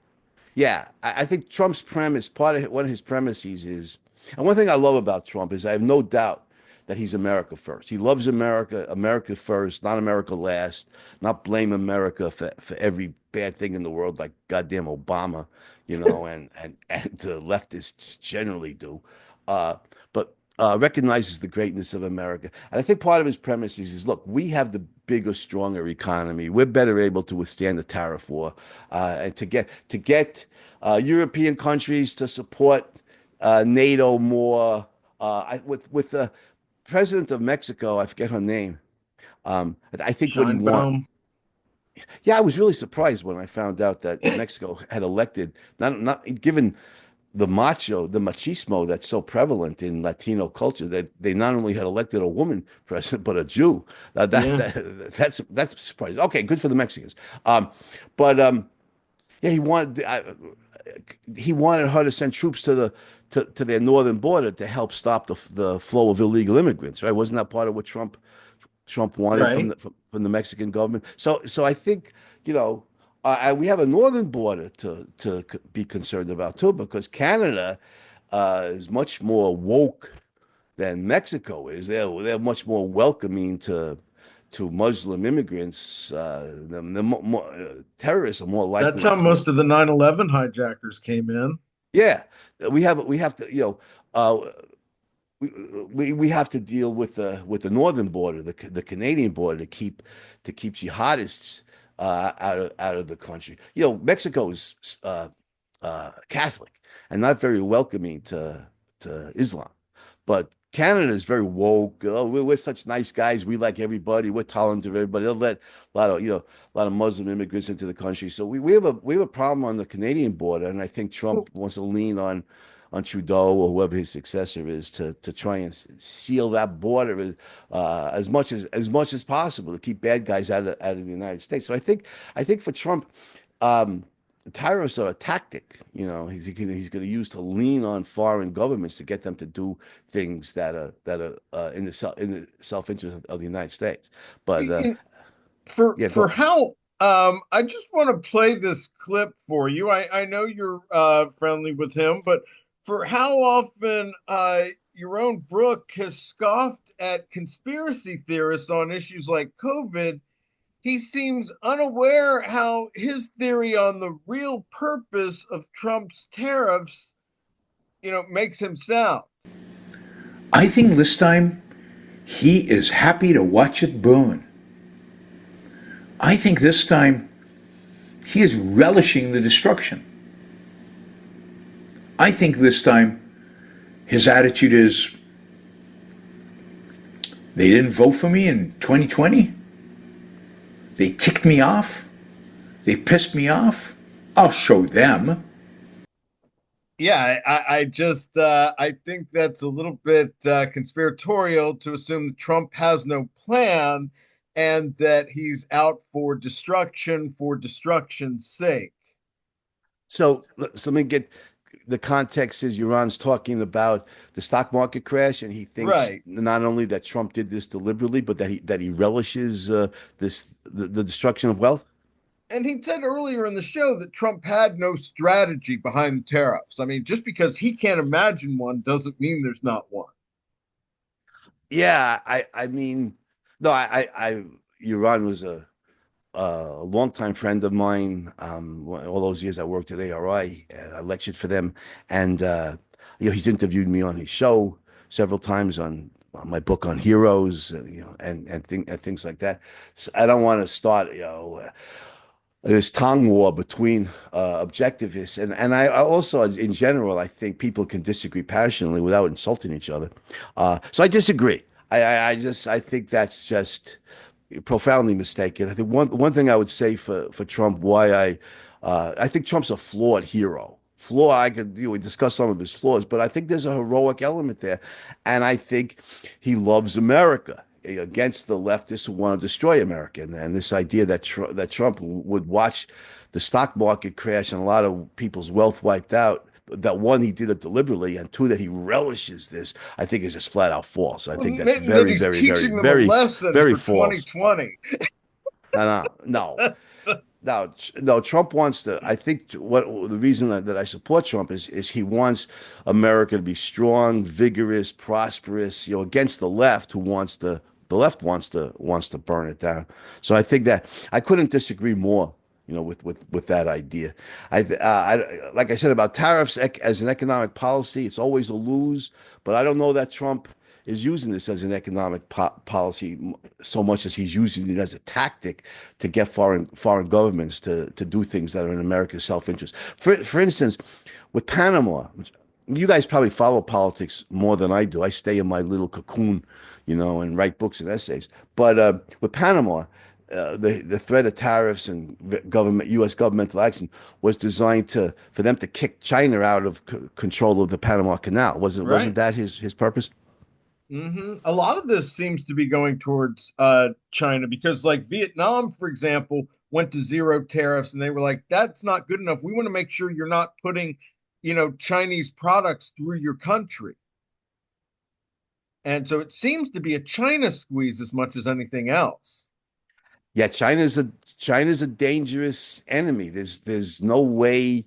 [SPEAKER 3] yeah. I think Trump's premise, one of his premises is, and one thing I love about Trump is I have no doubt that he's America first. He loves America, America first, not America last, not blame America for every bad thing in the world like goddamn Obama, and leftists generally do. But recognizes the greatness of America. And I think part of his premise is look, we have the bigger, stronger economy. We're better able to withstand the tariff war, and to get European countries to support NATO more. With the president of Mexico, I forget her name. I think what he wants.
[SPEAKER 1] Scheinbaum.
[SPEAKER 3] Yeah, I was really surprised when I found out that Mexico had elected, not given the machismo that's so prevalent in Latino culture, that they not only had elected a woman president but a Jew.
[SPEAKER 1] Yeah.
[SPEAKER 3] That's surprising. Okay, good for the Mexicans. But yeah, he wanted her to send troops to their northern border to help stop the flow of illegal immigrants. Right? Wasn't that part of what Trump wanted from
[SPEAKER 1] Right.
[SPEAKER 3] the Mexican government? So I think, you know And we have a northern border to be concerned about too, because Canada is much more woke than Mexico is. They're much more welcoming to Muslim immigrants. Terrorists are more
[SPEAKER 1] That's
[SPEAKER 3] likely to
[SPEAKER 1] how
[SPEAKER 3] come.
[SPEAKER 1] most of the 9/11 hijackers came in.
[SPEAKER 3] Yeah, we have to uh, we have to deal with the northern border, the Canadian border to keep jihadists out of the country. Mexico is Catholic and not very welcoming to Islam, but Canada is very woke. Oh, we're such nice guys. We like everybody. We're tolerant of everybody. They'll let a lot of Muslim immigrants into the country. So we have a problem on the Canadian border, and I think Trump wants to lean on Trudeau or whoever his successor is to try and seal that border as much as possible to keep bad guys out of the United States. So I think for Trump, um, tariffs are a tactic. He's going to use to lean on foreign governments to get them to do things that are in the self interest of the United States. But
[SPEAKER 1] For
[SPEAKER 3] yeah,
[SPEAKER 1] for
[SPEAKER 3] go.
[SPEAKER 1] how I just want to play this clip for you. I know you're friendly with him, but for how often Yaron Brook has scoffed at conspiracy theorists on issues like COVID, he seems unaware how his theory on the real purpose of Trump's tariffs, makes him sound.
[SPEAKER 4] I think this time he is happy to watch it burn. I think this time he is relishing the destruction. I think this time his attitude is they didn't vote for me in 2020. They ticked me off. They pissed me off. I'll show them.
[SPEAKER 1] Yeah, I just I think that's a little bit conspiratorial to assume that Trump has no plan and that he's out for destruction's sake.
[SPEAKER 3] So let me get the context is Iran's talking about the stock market crash, and he thinks
[SPEAKER 1] Right.
[SPEAKER 3] not only that Trump did this deliberately, but that he relishes the destruction of wealth.
[SPEAKER 1] And he said earlier in the show that Trump had no strategy behind the tariffs. I mean, just because he can't imagine one doesn't mean there's not one.
[SPEAKER 3] Yeah, I mean, no, Iran was a longtime friend of mine. All those years I worked at ARI, and I lectured for them, and he's interviewed me on his show several times on my book on heroes, and things like that. So I don't want to start, this tongue war between objectivists and I also, in general, I think people can disagree passionately without insulting each other. So I disagree. I think that's just profoundly mistaken. I think one thing I would say for Trump, why I think Trump's a flawed hero. I could discuss some of his flaws, but I think there's a heroic element there, and I think he loves America against the leftists who want to destroy America, and this idea that Trump would watch the stock market crash and a lot of people's wealth wiped out. That one, he did it deliberately, and two, that he relishes this, I think is just flat out false. I
[SPEAKER 1] Well,
[SPEAKER 3] think that's
[SPEAKER 1] that
[SPEAKER 3] very,
[SPEAKER 1] he's
[SPEAKER 3] very, very,
[SPEAKER 1] teaching them a
[SPEAKER 3] very,
[SPEAKER 1] lesson
[SPEAKER 3] very
[SPEAKER 1] for
[SPEAKER 3] false.
[SPEAKER 1] 2020.
[SPEAKER 3] No, no, no, no. Trump wants to. I think what the reason that I support Trump is he wants America to be strong, vigorous, prosperous. Against the left, who wants to. The left wants to burn it down. So I think that I couldn't disagree more. With that idea. Like I said about tariffs as an economic policy, it's always a lose. But I don't know that Trump is using this as an economic policy so much as he's using it as a tactic to get foreign governments to do things that are in America's self-interest. For instance, with Panama, you guys probably follow politics more than I do. I stay in my little cocoon, and write books and essays. But with Panama, the threat of tariffs and U.S. governmental action was designed for them to kick China out of control of the Panama Canal. Wasn't
[SPEAKER 1] Right.
[SPEAKER 3] that his purpose?
[SPEAKER 1] A lot of this seems to be going towards China because, like Vietnam, for example, went to zero tariffs, and they were like, "That's not good enough. We want to make sure you're not putting, Chinese products through your country." And so it seems to be a China squeeze as much as anything else.
[SPEAKER 3] Yeah, China's a dangerous enemy. There's no way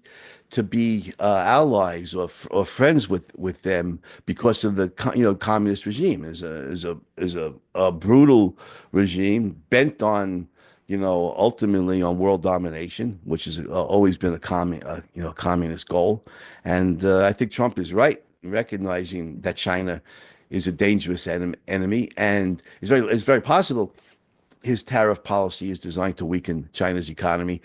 [SPEAKER 3] to be allies or friends with them because of the communist regime is a brutal regime bent on ultimately on world domination, which has always been a communist goal. And I think Trump is right in recognizing that China is a dangerous enemy, and it's very possible his tariff policy is designed to weaken China's economy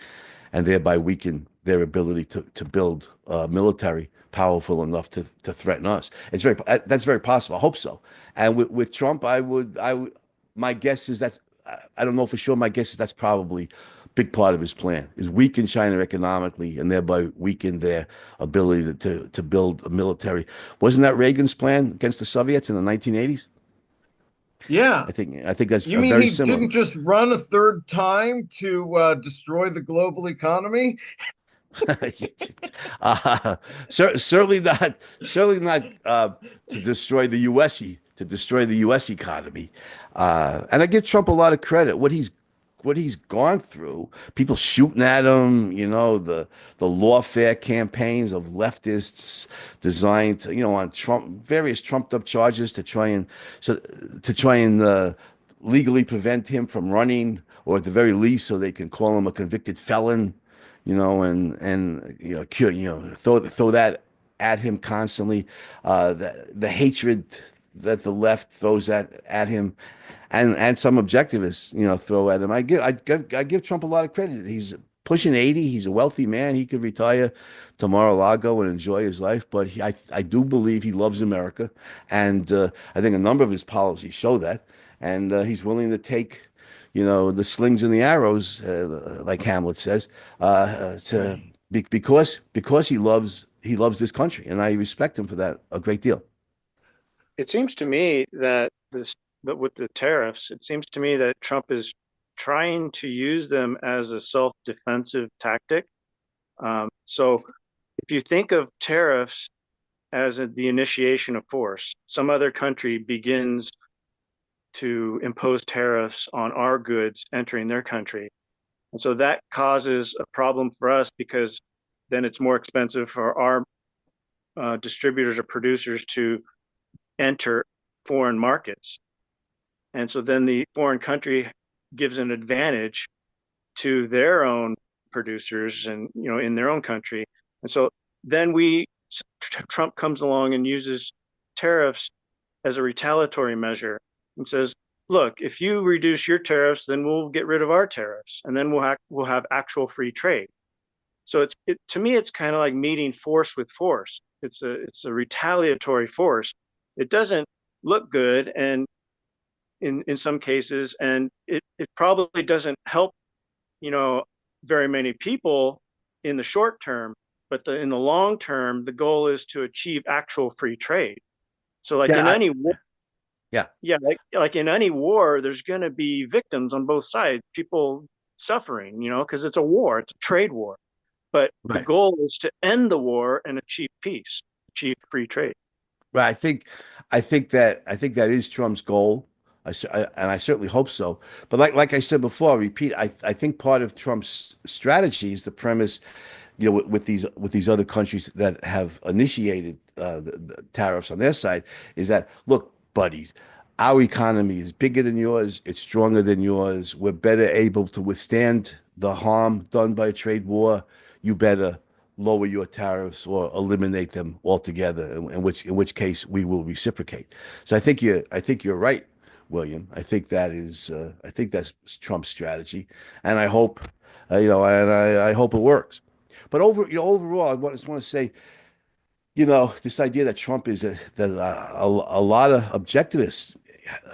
[SPEAKER 3] and thereby weaken their ability to build military powerful enough to threaten us. That's very possible. I hope so. And with Trump, my guess is that I don't know for sure. My guess is that's probably a big part of his plan is weaken China economically and thereby weaken their ability to build a military. Wasn't that Reagan's plan against the Soviets in the 1980s?
[SPEAKER 1] Yeah.
[SPEAKER 3] I think that's
[SPEAKER 1] You mean
[SPEAKER 3] very
[SPEAKER 1] he
[SPEAKER 3] similar.
[SPEAKER 1] didn't just run a third time to destroy the global economy?
[SPEAKER 3] uh, certainly not to destroy the U.S. economy. And I give Trump a lot of credit. What he's gone through, people shooting at him, the lawfare campaigns of leftists designed to, on various trumped up charges to try and legally prevent him from running, or at the very least, so they can call him a convicted felon, and throw that at him constantly. The hatred that the left throws at him, and some objectivists, throw at him. I give Trump a lot of credit. He's pushing 80. He's a wealthy man. He could retire to Mar-a-Lago and enjoy his life. But I do believe he loves America, and I think a number of his policies show that. And he's willing to take, the slings and the arrows, like Hamlet says, because he loves this country, and I respect him for that a great deal.
[SPEAKER 2] It seems to me but with the tariffs, it seems to me that Trump is trying to use them as a self-defensive tactic. So if you think of tariffs as the initiation of force, some other country begins to impose tariffs on our goods entering their country. And so that causes a problem for us because then it's more expensive for our distributors or producers to enter foreign markets. And so then the foreign country gives an advantage to their own producers and, in their own country. And so then Trump comes along and uses tariffs as a retaliatory measure and says, look, if you reduce your tariffs, then we'll get rid of our tariffs, and then we'll have actual free trade. So to me, it's kind of like meeting force with force. It's a retaliatory force. It doesn't look good, and in some cases, and it probably doesn't help, very many people in the short term, but in the long term, the goal is to achieve actual free trade. So like
[SPEAKER 3] Yeah,
[SPEAKER 2] in any war,
[SPEAKER 3] yeah,
[SPEAKER 2] yeah, like in any war, there's going to be victims on both sides, people suffering, because it's a war, it's a trade war. But the
[SPEAKER 3] right.
[SPEAKER 2] goal is to end the war and achieve peace, achieve free trade.
[SPEAKER 3] Right. I think that is Trump's goal. And I certainly hope so. But like I said before, I repeat, I think part of Trump's strategy is the premise, with these other countries that have initiated the tariffs on their side, is that, look, buddies, our economy is bigger than yours, it's stronger than yours, we're better able to withstand the harm done by a trade war. You better lower your tariffs or eliminate them altogether, in which case we will reciprocate. So I think you're right, William. I think that's Trump's strategy, and I hope, I hope it works. But overall, just want to say, this idea that Trump is that a lot of objectivists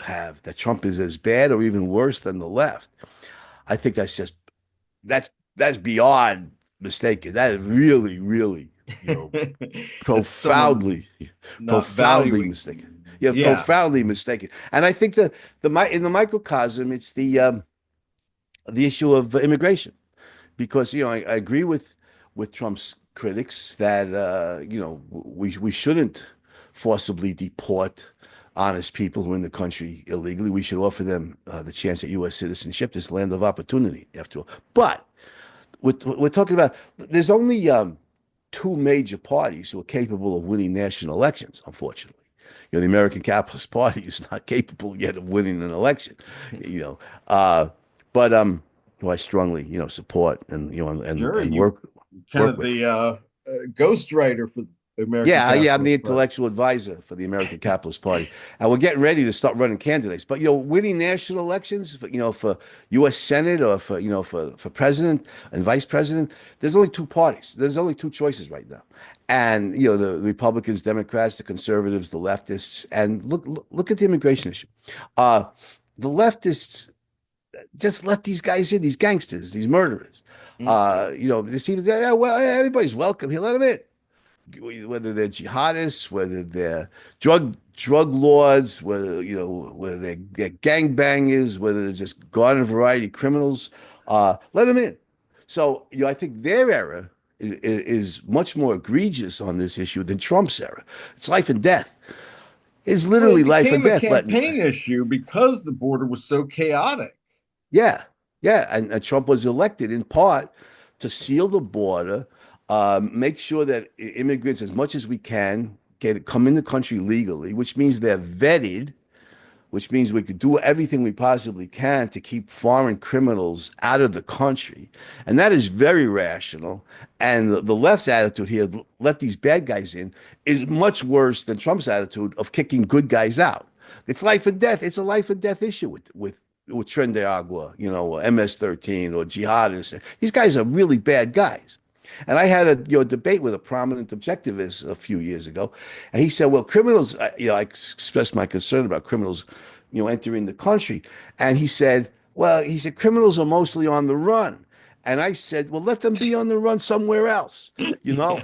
[SPEAKER 3] have, that Trump is as bad or even worse than the left. I think that's beyond mistaken. That is really, really,
[SPEAKER 1] That's someone
[SPEAKER 3] profoundly,
[SPEAKER 1] not
[SPEAKER 3] profoundly
[SPEAKER 1] valuing.
[SPEAKER 3] mistaken. Yeah,
[SPEAKER 1] Yeah.
[SPEAKER 3] profoundly mistaken. And I think in the microcosm, it's the issue of immigration, because I agree with Trump's critics that we shouldn't forcibly deport honest people who are in the country illegally. We should offer them the chance at U.S. citizenship, this land of opportunity, after all. But we're talking about, there's only two major parties who are capable of winning national elections, unfortunately. The American Capitalist Party is not capable yet of winning an election, you know. But who I strongly, support and
[SPEAKER 1] Sure,
[SPEAKER 3] and
[SPEAKER 1] you kind
[SPEAKER 3] work
[SPEAKER 1] of
[SPEAKER 3] with.
[SPEAKER 1] the ghostwriter for the American
[SPEAKER 3] Yeah, I'm the
[SPEAKER 1] Capitalist Party.
[SPEAKER 3] intellectual advisor for the American Capitalist Party, and we're getting ready to start running candidates. But winning national elections, for U.S. Senate or for president and vice president, there's only two parties. There's only two choices right now, and the Republicans, Democrats, the conservatives, the leftists, and look at the immigration issue. The leftists just let these guys in, these gangsters, these murderers.
[SPEAKER 1] Mm.
[SPEAKER 3] They seem, yeah, well, everybody's welcome here. Let them in, whether they're jihadists, whether they're drug lords, whether they're gangbangers, whether they're just garden variety criminals, let them in. So I think their era is much more egregious on this issue than Trump's era. It's life and death. It's
[SPEAKER 1] Well,
[SPEAKER 3] literally
[SPEAKER 1] it
[SPEAKER 3] life and
[SPEAKER 1] became a
[SPEAKER 3] death. Letting
[SPEAKER 1] campaign issue because the border was so chaotic.
[SPEAKER 3] Yeah, yeah, and Trump was elected in part to seal the border, make sure that immigrants, as much as we can, come in the country legally, which means they're vetted, which means we could do everything we possibly can to keep foreign criminals out of the country, and that is very rational. And the left's attitude here, let these bad guys in, is much worse than Trump's attitude of kicking good guys out. It's life and death. It's a life and death issue with Tren de Agua, MS-13 or jihadists. These guys are really bad guys. And I had a debate with a prominent objectivist a few years ago, and he said, "Well, criminals." I expressed my concern about criminals, entering the country, and he said, "Well, criminals are mostly on the run," and I said, "Well, let them be on the run somewhere else." You
[SPEAKER 1] Yeah,
[SPEAKER 3] know,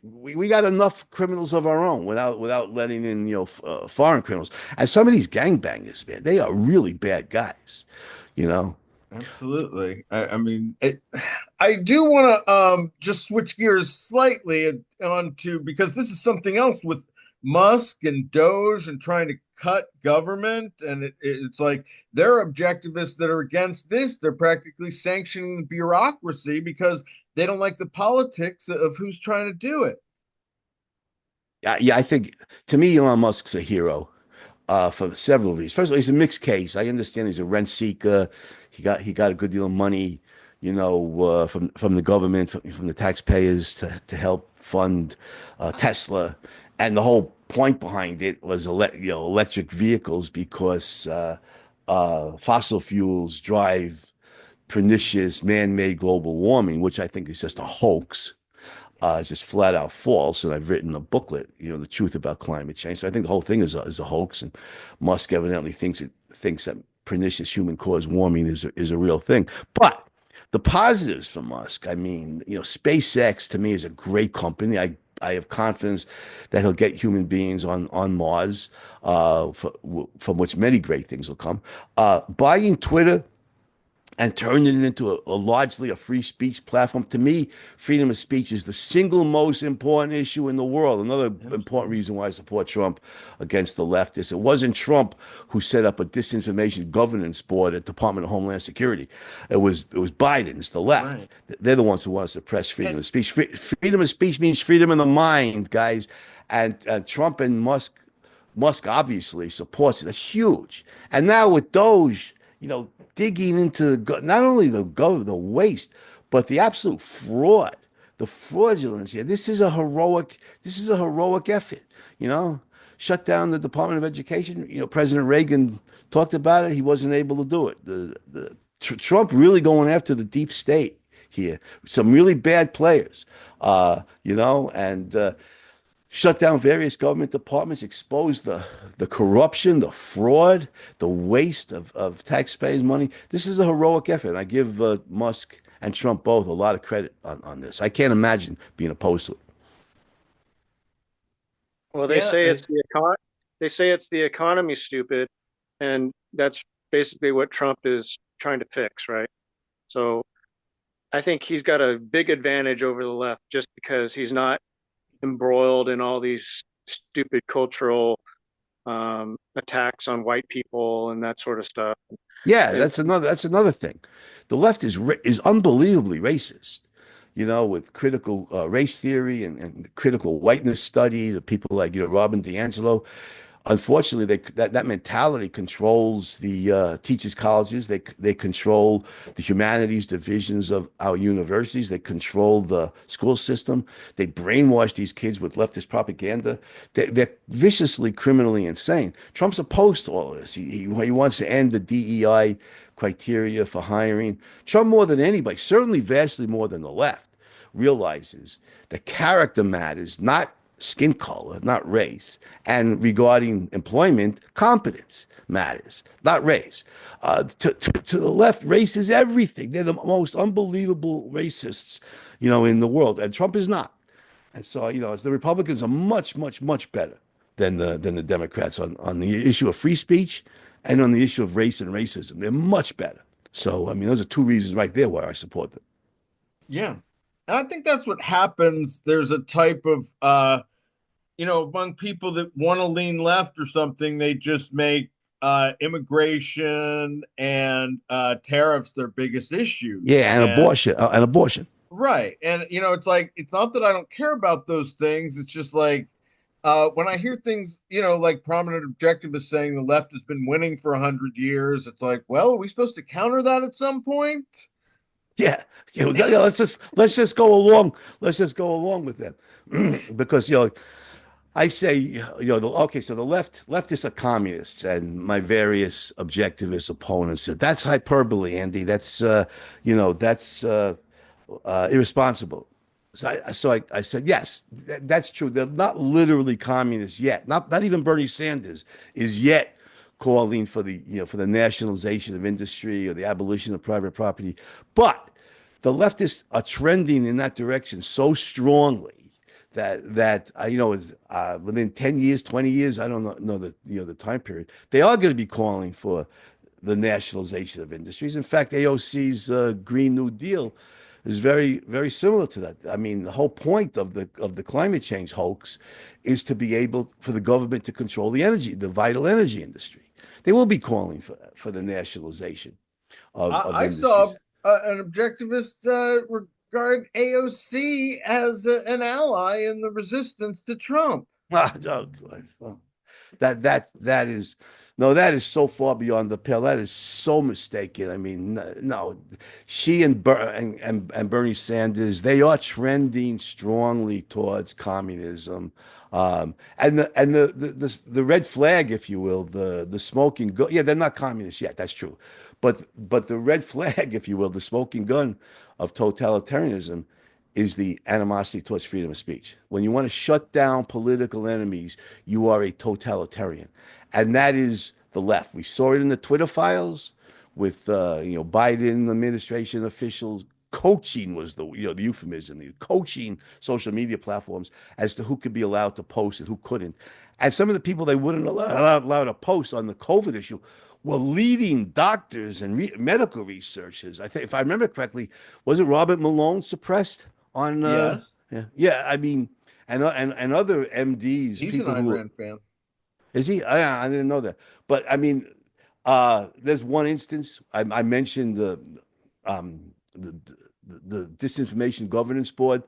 [SPEAKER 3] we got enough criminals of our own without letting in foreign criminals. And some of these gangbangers, man, they are really bad guys. You know.
[SPEAKER 1] absolutely. I mean, I do want to just switch gears slightly onto, because this is something else with Musk and Doge and trying to cut government, and it's like there are objectivists that are against this. They're practically sanctioning the bureaucracy because they don't like the politics of who's trying to do it.
[SPEAKER 3] Yeah, I think, to me, Elon Musk's a hero for several reasons. First of all, he's a mixed case. I understand he's a rent seeker. He got a good deal of money, from the government, from the taxpayers to help fund Tesla, and the whole point behind it was electric vehicles, because fossil fuels drive pernicious man-made global warming, which I think is just a hoax. It's just flat out false. And I've written a booklet, the truth about climate change. So I think the whole thing is a hoax. And Musk evidently thinks that pernicious human caused warming is a real thing. But the positives for Musk, I mean, SpaceX to me is a great company. I have confidence that he'll get human beings on Mars, from which many great things will come. Buying Twitter and turning it into a largely a free speech platform. To me, freedom of speech is the single most important issue in the world. Another important reason why I support Trump against the leftists. It wasn't Trump who set up a disinformation governance board at Department of Homeland Security. It was Biden. It's the left.
[SPEAKER 1] Right.
[SPEAKER 3] They're the ones who want to suppress freedom
[SPEAKER 1] And
[SPEAKER 3] of speech. Freedom of speech means freedom of the mind, guys. And Trump and Musk obviously supports it. It's huge. And now with Doge, digging into not only the waste, but the absolute fraud, the fraudulence here. This is a heroic effort. Shut down the Department of Education. President Reagan talked about it. He wasn't able to do it. Trump really going after the deep state here. Some really bad players, and shut down various government departments, expose the corruption, the fraud, the waste of taxpayers' money. This is a heroic effort. And I give Musk and Trump both a lot of credit on this. I can't imagine being opposed to it.
[SPEAKER 2] Well,
[SPEAKER 1] yeah,
[SPEAKER 2] they say it's the economy, stupid, and that's basically what Trump is trying to fix, right? So I think he's got a big advantage over the left just because he's not embroiled in all these stupid cultural attacks on white people and that sort of stuff.
[SPEAKER 3] Yeah,
[SPEAKER 2] And
[SPEAKER 3] that's another thing. The left is unbelievably racist, with critical race theory and critical whiteness study. The people like Robin DiAngelo. Unfortunately, that mentality controls the teachers' colleges. They control the humanities divisions of our universities. They control the school system. They brainwash these kids with leftist propaganda. They're viciously, criminally insane. Trump's opposed to all of this. He wants to end the DEI criteria for hiring. Trump, more than anybody, certainly vastly more than the left, realizes that character matters, not skin color, not race. And regarding employment, competence matters, not race. To the left, race is everything. They're the most unbelievable racists, in the world. And Trump is not. And so, the Republicans are much, much, much better than the Democrats on the issue of free speech and on the issue of race and racism. They're much better. So, those are two reasons right there why I support them.
[SPEAKER 1] Yeah. And I think that's what happens. There's a type of among people that want to lean left or something, they just make immigration and tariffs their biggest issues.
[SPEAKER 3] Yeah, and abortion.
[SPEAKER 1] Right. And it's like, it's not that I don't care about those things. It's just like when I hear things, like prominent objectivists saying the left has been winning for 100 years, it's like, well, are we supposed to counter that at some point?
[SPEAKER 3] Yeah, let's just go along. Let's just go along with them, because I say, okay, so the leftists are communists, and my various objectivist opponents said that's hyperbole, Andy. That's that's irresponsible. So I said yes, that's true. They're not literally communists yet. Not even Bernie Sanders is yet calling for the nationalization of industry or the abolition of private property, but the leftists are trending in that direction so strongly that is within 10 years, 20 years, I don't know the time period, they are going to be calling for the nationalization of industries. In fact, AOC's Green New Deal is very, very similar to that. I mean, the whole point of the climate change hoax is to be able for the government to control the vital energy industry. They will be calling for the nationalization of
[SPEAKER 1] I
[SPEAKER 3] industries.
[SPEAKER 1] saw an objectivist regard AOC as an ally in the resistance to Trump.
[SPEAKER 3] That is that is so far beyond the pale. That is so mistaken. I mean, no, she and Bernie Sanders, they are trending strongly towards communism, and the red flag, if you will, the smoking gun. Yeah, they're not communists yet. That's true, but the red flag, if you will, the smoking gun of totalitarianism is the animosity towards freedom of speech. When you want to shut down political enemies, you are a totalitarian. And that is the left. We saw it in the Twitter files with Biden administration officials coaching was the euphemism, coaching social media platforms as to who could be allowed to post and who couldn't. And some of the people they wouldn't allow to post on the COVID issue were leading doctors and medical researchers. I think, if I remember correctly, was it Robert Malone suppressed on?
[SPEAKER 1] Yes.
[SPEAKER 3] Yeah. I mean, and other MDs.
[SPEAKER 1] He's an Ayn Rand fan.
[SPEAKER 3] Is he? I didn't know that. But I mean, there's one instance I mentioned the Disinformation Governance Board,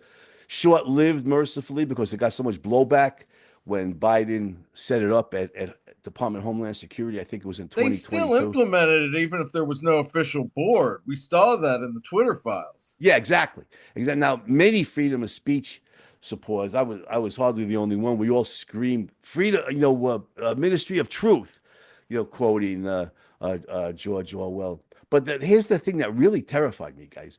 [SPEAKER 3] short-lived, mercifully, because it got so much blowback when Biden set it up at Department of Homeland Security. I think it was in 2022.
[SPEAKER 1] They still implemented it even if there was no official board. We saw that in the Twitter files.
[SPEAKER 3] Yeah, exactly. Now, many freedom of speech supporters, I was hardly the only one. We all screamed freedom, Ministry of Truth, quoting George Orwell. But here's the thing that really terrified me, guys.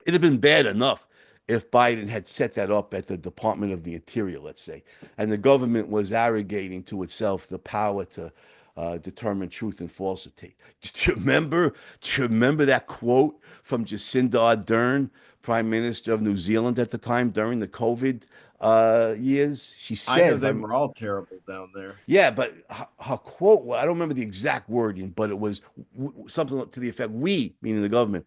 [SPEAKER 3] It'd have been bad enough if Biden had set that up at the Department of the Interior, let's say, and the government was arrogating to itself the power to determine truth and falsity. Do you remember that quote from Jacinda Ardern, Prime Minister of New Zealand at the time during the COVID years? She said,
[SPEAKER 1] I know they were all terrible down there.
[SPEAKER 3] Yeah, but her quote, I don't remember the exact wording, but it was something to the effect, we, meaning the government,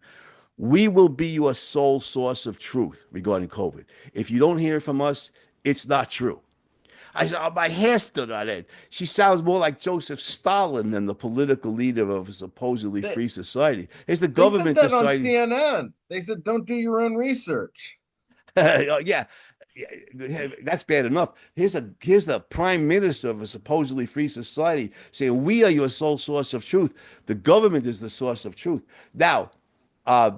[SPEAKER 3] we will be your sole source of truth regarding COVID. If you don't hear from us, it's not true. I said, oh, my hair stood on end. She sounds more like Joseph Stalin than the political leader of a supposedly
[SPEAKER 1] They,
[SPEAKER 3] free society. Here's the
[SPEAKER 1] they said
[SPEAKER 3] government
[SPEAKER 1] that on
[SPEAKER 3] deciding.
[SPEAKER 1] CNN. They said, don't do your own research.
[SPEAKER 3] Oh, yeah. Yeah, that's bad enough. Here's the prime minister of a supposedly free society saying we are your sole source of truth. The government is the source of truth. Now, uh,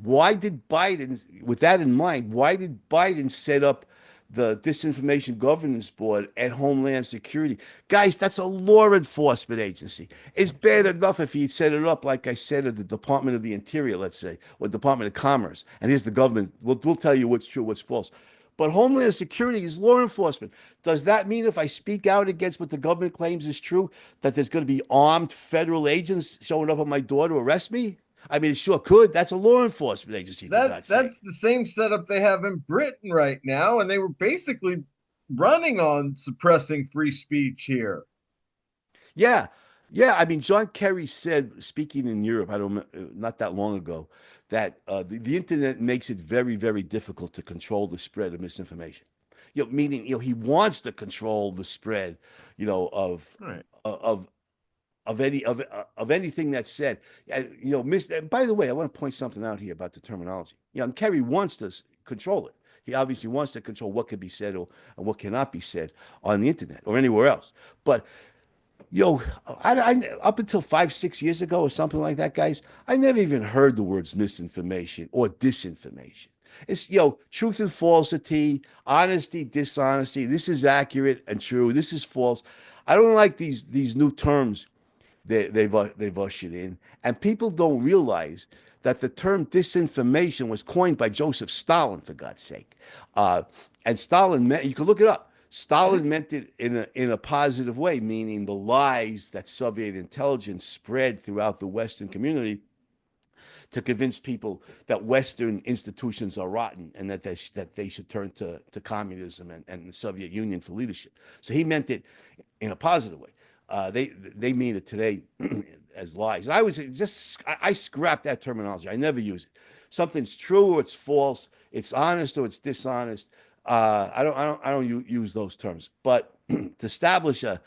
[SPEAKER 3] why did Biden, with that in mind, why did Biden set up the Disinformation Governance Board at Homeland Security? Guys, that's a law enforcement agency. It's bad enough if he'd set it up, like I said, at the Department of the Interior, let's say, or Department of Commerce. And here's the government. We'll tell you what's true, what's false. But Homeland Security is law enforcement. Does that mean if I speak out against what the government claims is true, that there's going to be armed federal agents showing up at my door to arrest me? I mean, it sure could. That's a law enforcement agency, for God's sake.
[SPEAKER 1] That's the same setup they have in Britain right now, and they were basically running on suppressing free speech here.
[SPEAKER 3] Yeah, yeah. I mean, John Kerry said, speaking in Europe, I don't not that long ago, that the internet makes it very, very difficult to control the spread of misinformation. Meaning, he wants to control the spread,
[SPEAKER 1] Right.
[SPEAKER 3] of of anything that's said. By the way, I want to point something out here about the terminology. And Kerry wants to control it. He obviously wants to control what can be said and what cannot be said on the internet or anywhere else. But up until 5, 6 years ago or something like that, guys, I never even heard the words misinformation or disinformation. It's, truth and falsity, honesty, dishonesty. This is accurate and true. This is false. I don't like these new terms they've ushered in, and people don't realize that the term disinformation was coined by Joseph Stalin, for God's sake. And Stalin meant, you can look it up. Stalin meant it in a positive way, meaning the lies that Soviet intelligence spread throughout the Western community to convince people that Western institutions are rotten and that they should turn to communism and the Soviet Union for leadership. So he meant it in a positive way. They mean it today as lies. And I scrapped that terminology. I never use it. Something's true or it's false. It's honest or it's dishonest. I don't use those terms. But to establish a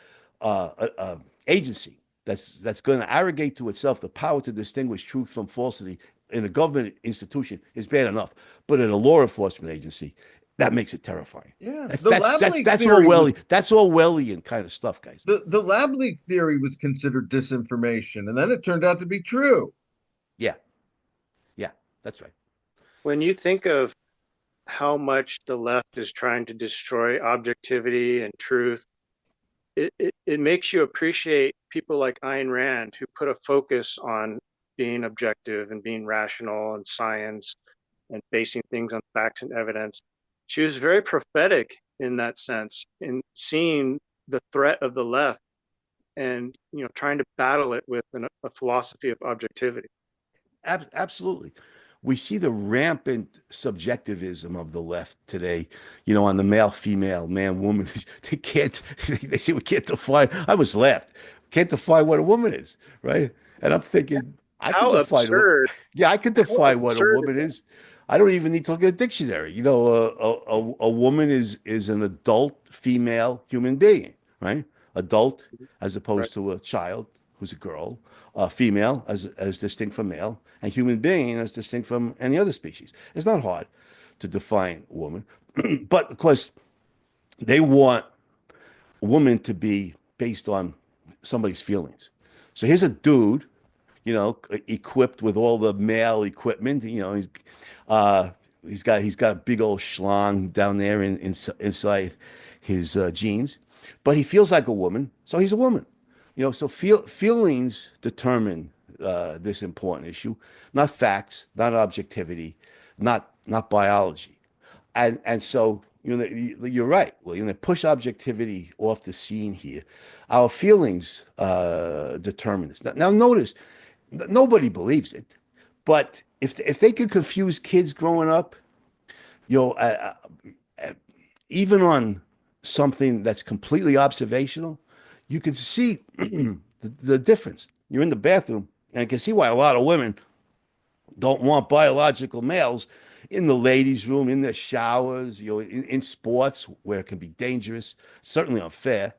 [SPEAKER 3] agency that's going to arrogate to itself the power to distinguish truth from falsity in a government institution is bad enough. But in a law enforcement agency, that makes it terrifying.
[SPEAKER 1] Yeah.
[SPEAKER 3] That's
[SPEAKER 1] The
[SPEAKER 3] that's
[SPEAKER 1] lab
[SPEAKER 3] that's
[SPEAKER 1] leak
[SPEAKER 3] that's
[SPEAKER 1] theory was
[SPEAKER 3] Orwellian. That's Orwellian kind of stuff, guys.
[SPEAKER 1] the lab leak theory was considered disinformation, and then it turned out to be true.
[SPEAKER 3] Yeah, yeah, that's right.
[SPEAKER 2] When you think of how much the left is trying to destroy objectivity and truth, it makes you appreciate people like Ayn Rand, who put a focus on being objective and being rational and science and basing things on facts and evidence. She was very prophetic in that sense, in seeing the threat of the left and trying to battle it with a philosophy of objectivity.
[SPEAKER 3] Absolutely. We see the rampant subjectivism of the left today, on the male, female, man, woman. They say we can't define. I was left. Can't define what a woman is, right? And I'm thinking, I could
[SPEAKER 2] How
[SPEAKER 3] define.
[SPEAKER 2] absurd.
[SPEAKER 3] Yeah, I could
[SPEAKER 2] How
[SPEAKER 3] define what a
[SPEAKER 2] absurd
[SPEAKER 3] woman is. I don't even need to look at a dictionary. A woman is an adult female human being, right? Adult as opposed to a child who's a girl, female as distinct from male, and human being as distinct from any other species. It's not hard to define woman, but of course they want a woman to be based on somebody's feelings. So here's a dude, equipped with all the male equipment. He's got a big old schlong down there inside his jeans, but he feels like a woman, so he's a woman. So feelings determine this important issue, not facts, not objectivity, not biology, and so you're right. Well, they push objectivity off the scene here. Our feelings determine this. Now notice, nobody believes it, but if they could confuse kids growing up, even on something that's completely observational, you can see the difference. You're in the bathroom, and I can see why a lot of women don't want biological males in the ladies' room, in their showers, in sports where it can be dangerous, certainly unfair.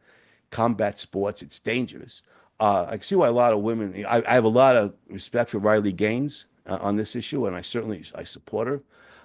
[SPEAKER 3] Combat sports, it's dangerous. I can see why a lot of women. I have a lot of respect for Riley Gaines on this issue, and I support her.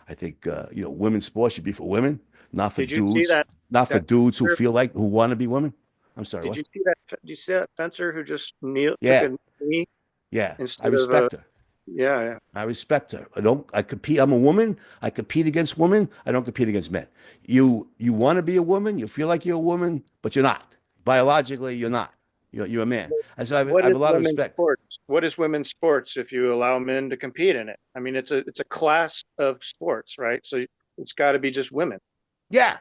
[SPEAKER 3] I think women's sports should be for women, not for
[SPEAKER 2] Did you see
[SPEAKER 3] dudes, not for
[SPEAKER 2] that
[SPEAKER 3] dudes who want to be women. I'm sorry,
[SPEAKER 2] did
[SPEAKER 3] what?
[SPEAKER 2] you see that? Did you see that fencer who just took
[SPEAKER 3] Yeah,
[SPEAKER 2] a knee
[SPEAKER 3] yeah. I
[SPEAKER 2] instead of a?
[SPEAKER 3] respect her.
[SPEAKER 2] Yeah, yeah.
[SPEAKER 3] I respect her. I compete. I'm a woman. I compete against women. I don't compete against men. You want to be a woman. You feel like you're a woman, but you're not. Biologically, you're not. You're a man. I
[SPEAKER 2] What
[SPEAKER 3] have
[SPEAKER 2] is
[SPEAKER 3] a lot of
[SPEAKER 2] women's
[SPEAKER 3] respect.
[SPEAKER 2] sports? What is women's sports if you allow men to compete in it? I mean, it's a class of sports, right? So it's got to be just women.
[SPEAKER 3] Yeah,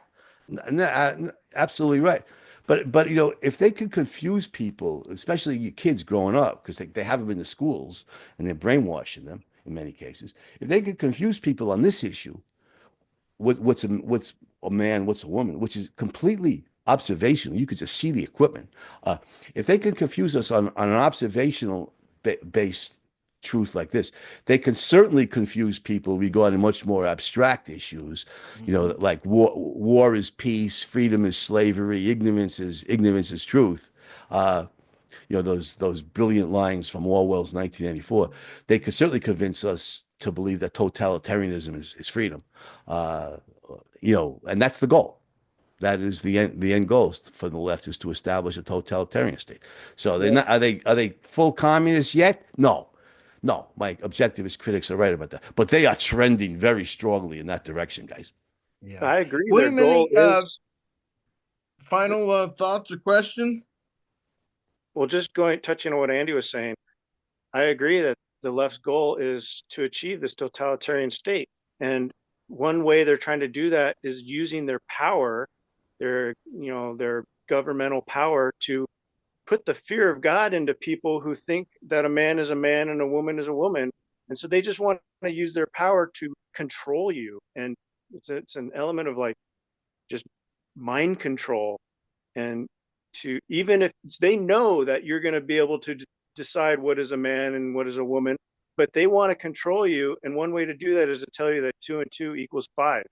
[SPEAKER 3] absolutely right. But if they can confuse people, especially your kids growing up, because they haven't been to schools and they're brainwashing them in many cases. If they can confuse people on this issue, what's a man, what's a woman, which is completely observational. You could just see the equipment. If they can confuse us on an observational based truth like this, they can certainly confuse people regarding much more abstract issues.
[SPEAKER 1] Mhm.
[SPEAKER 3] Like war is peace, freedom is slavery, ignorance is truth. Uh, those brilliant lines from Orwell's 1984. They could certainly convince us to believe that totalitarianism is freedom. Uh, and that's the goal. That is the end goal for the left, is to establish a totalitarian state. So they're
[SPEAKER 2] Well,
[SPEAKER 3] not, are they full communists yet? No. No, my objectivist critics are right about that. But they are trending very strongly in that direction, guys.
[SPEAKER 1] Yeah.
[SPEAKER 2] I agree. Their
[SPEAKER 1] William,
[SPEAKER 2] goal
[SPEAKER 1] any
[SPEAKER 2] is
[SPEAKER 1] final thoughts or questions?
[SPEAKER 2] well, just touching on what Andy was saying. I agree that the left's goal is to achieve this totalitarian state, and one way they're trying to do that is using their power, their governmental power, to put the fear of God into people who think that a man is a man and a woman is a woman. And so they just want to use their power to control you. And it's an element of like just mind control. And to, even if they know that you're going to be able to decide what is a man and what is a woman, but they want to control you. And one way to do that is to tell you that 2 and 2 equals 5,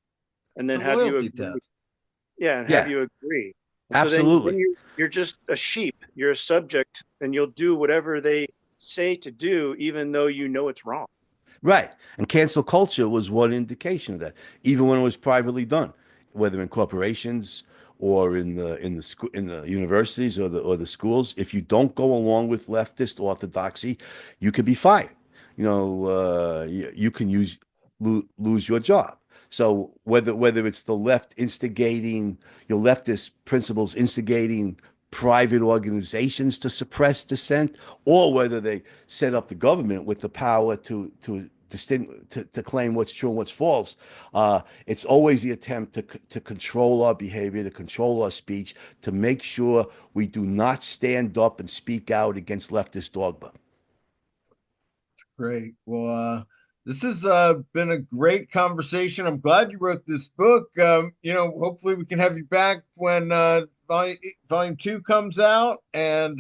[SPEAKER 2] and
[SPEAKER 1] The
[SPEAKER 2] then have you
[SPEAKER 1] loyalty
[SPEAKER 2] agree.
[SPEAKER 1] test.
[SPEAKER 2] Yeah, and have
[SPEAKER 3] Yeah,
[SPEAKER 2] you agree. And so then
[SPEAKER 3] absolutely.
[SPEAKER 2] you're just a sheep. You're a subject, and you'll do whatever they say to do, even though you know it's wrong.
[SPEAKER 3] Right. And cancel culture was one indication of that, even when it was privately done, whether in corporations or in the universities or the schools. If you don't go along with leftist orthodoxy, you could be fired. You can lose your job. So whether it's the left instigating, your leftist principles instigating private organizations to suppress dissent, or whether they set up the government with the power to claim what's true and what's false. It's always the attempt to control our behavior, to control our speech, to make sure we do not stand up and speak out against leftist dogma.
[SPEAKER 1] Great. Well, this has been a great conversation. I'm glad you wrote this book. Hopefully we can have you back when volume two comes out, and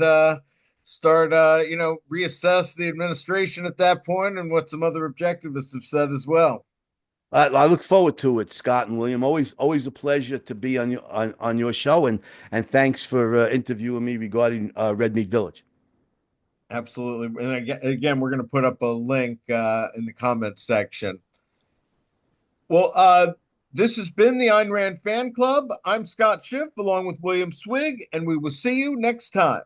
[SPEAKER 1] start, reassess the administration at that point and what some other objectivists have said as well.
[SPEAKER 3] I look forward to it, Scott and William. Always a pleasure to be on your show, and thanks for interviewing me regarding Red Meat Village.
[SPEAKER 1] Absolutely. And again, we're going to put up a link in the comments section. Well, this has been the Ayn Rand Fan Club. I'm Scott Schiff along with William Swig, and we will see you next time.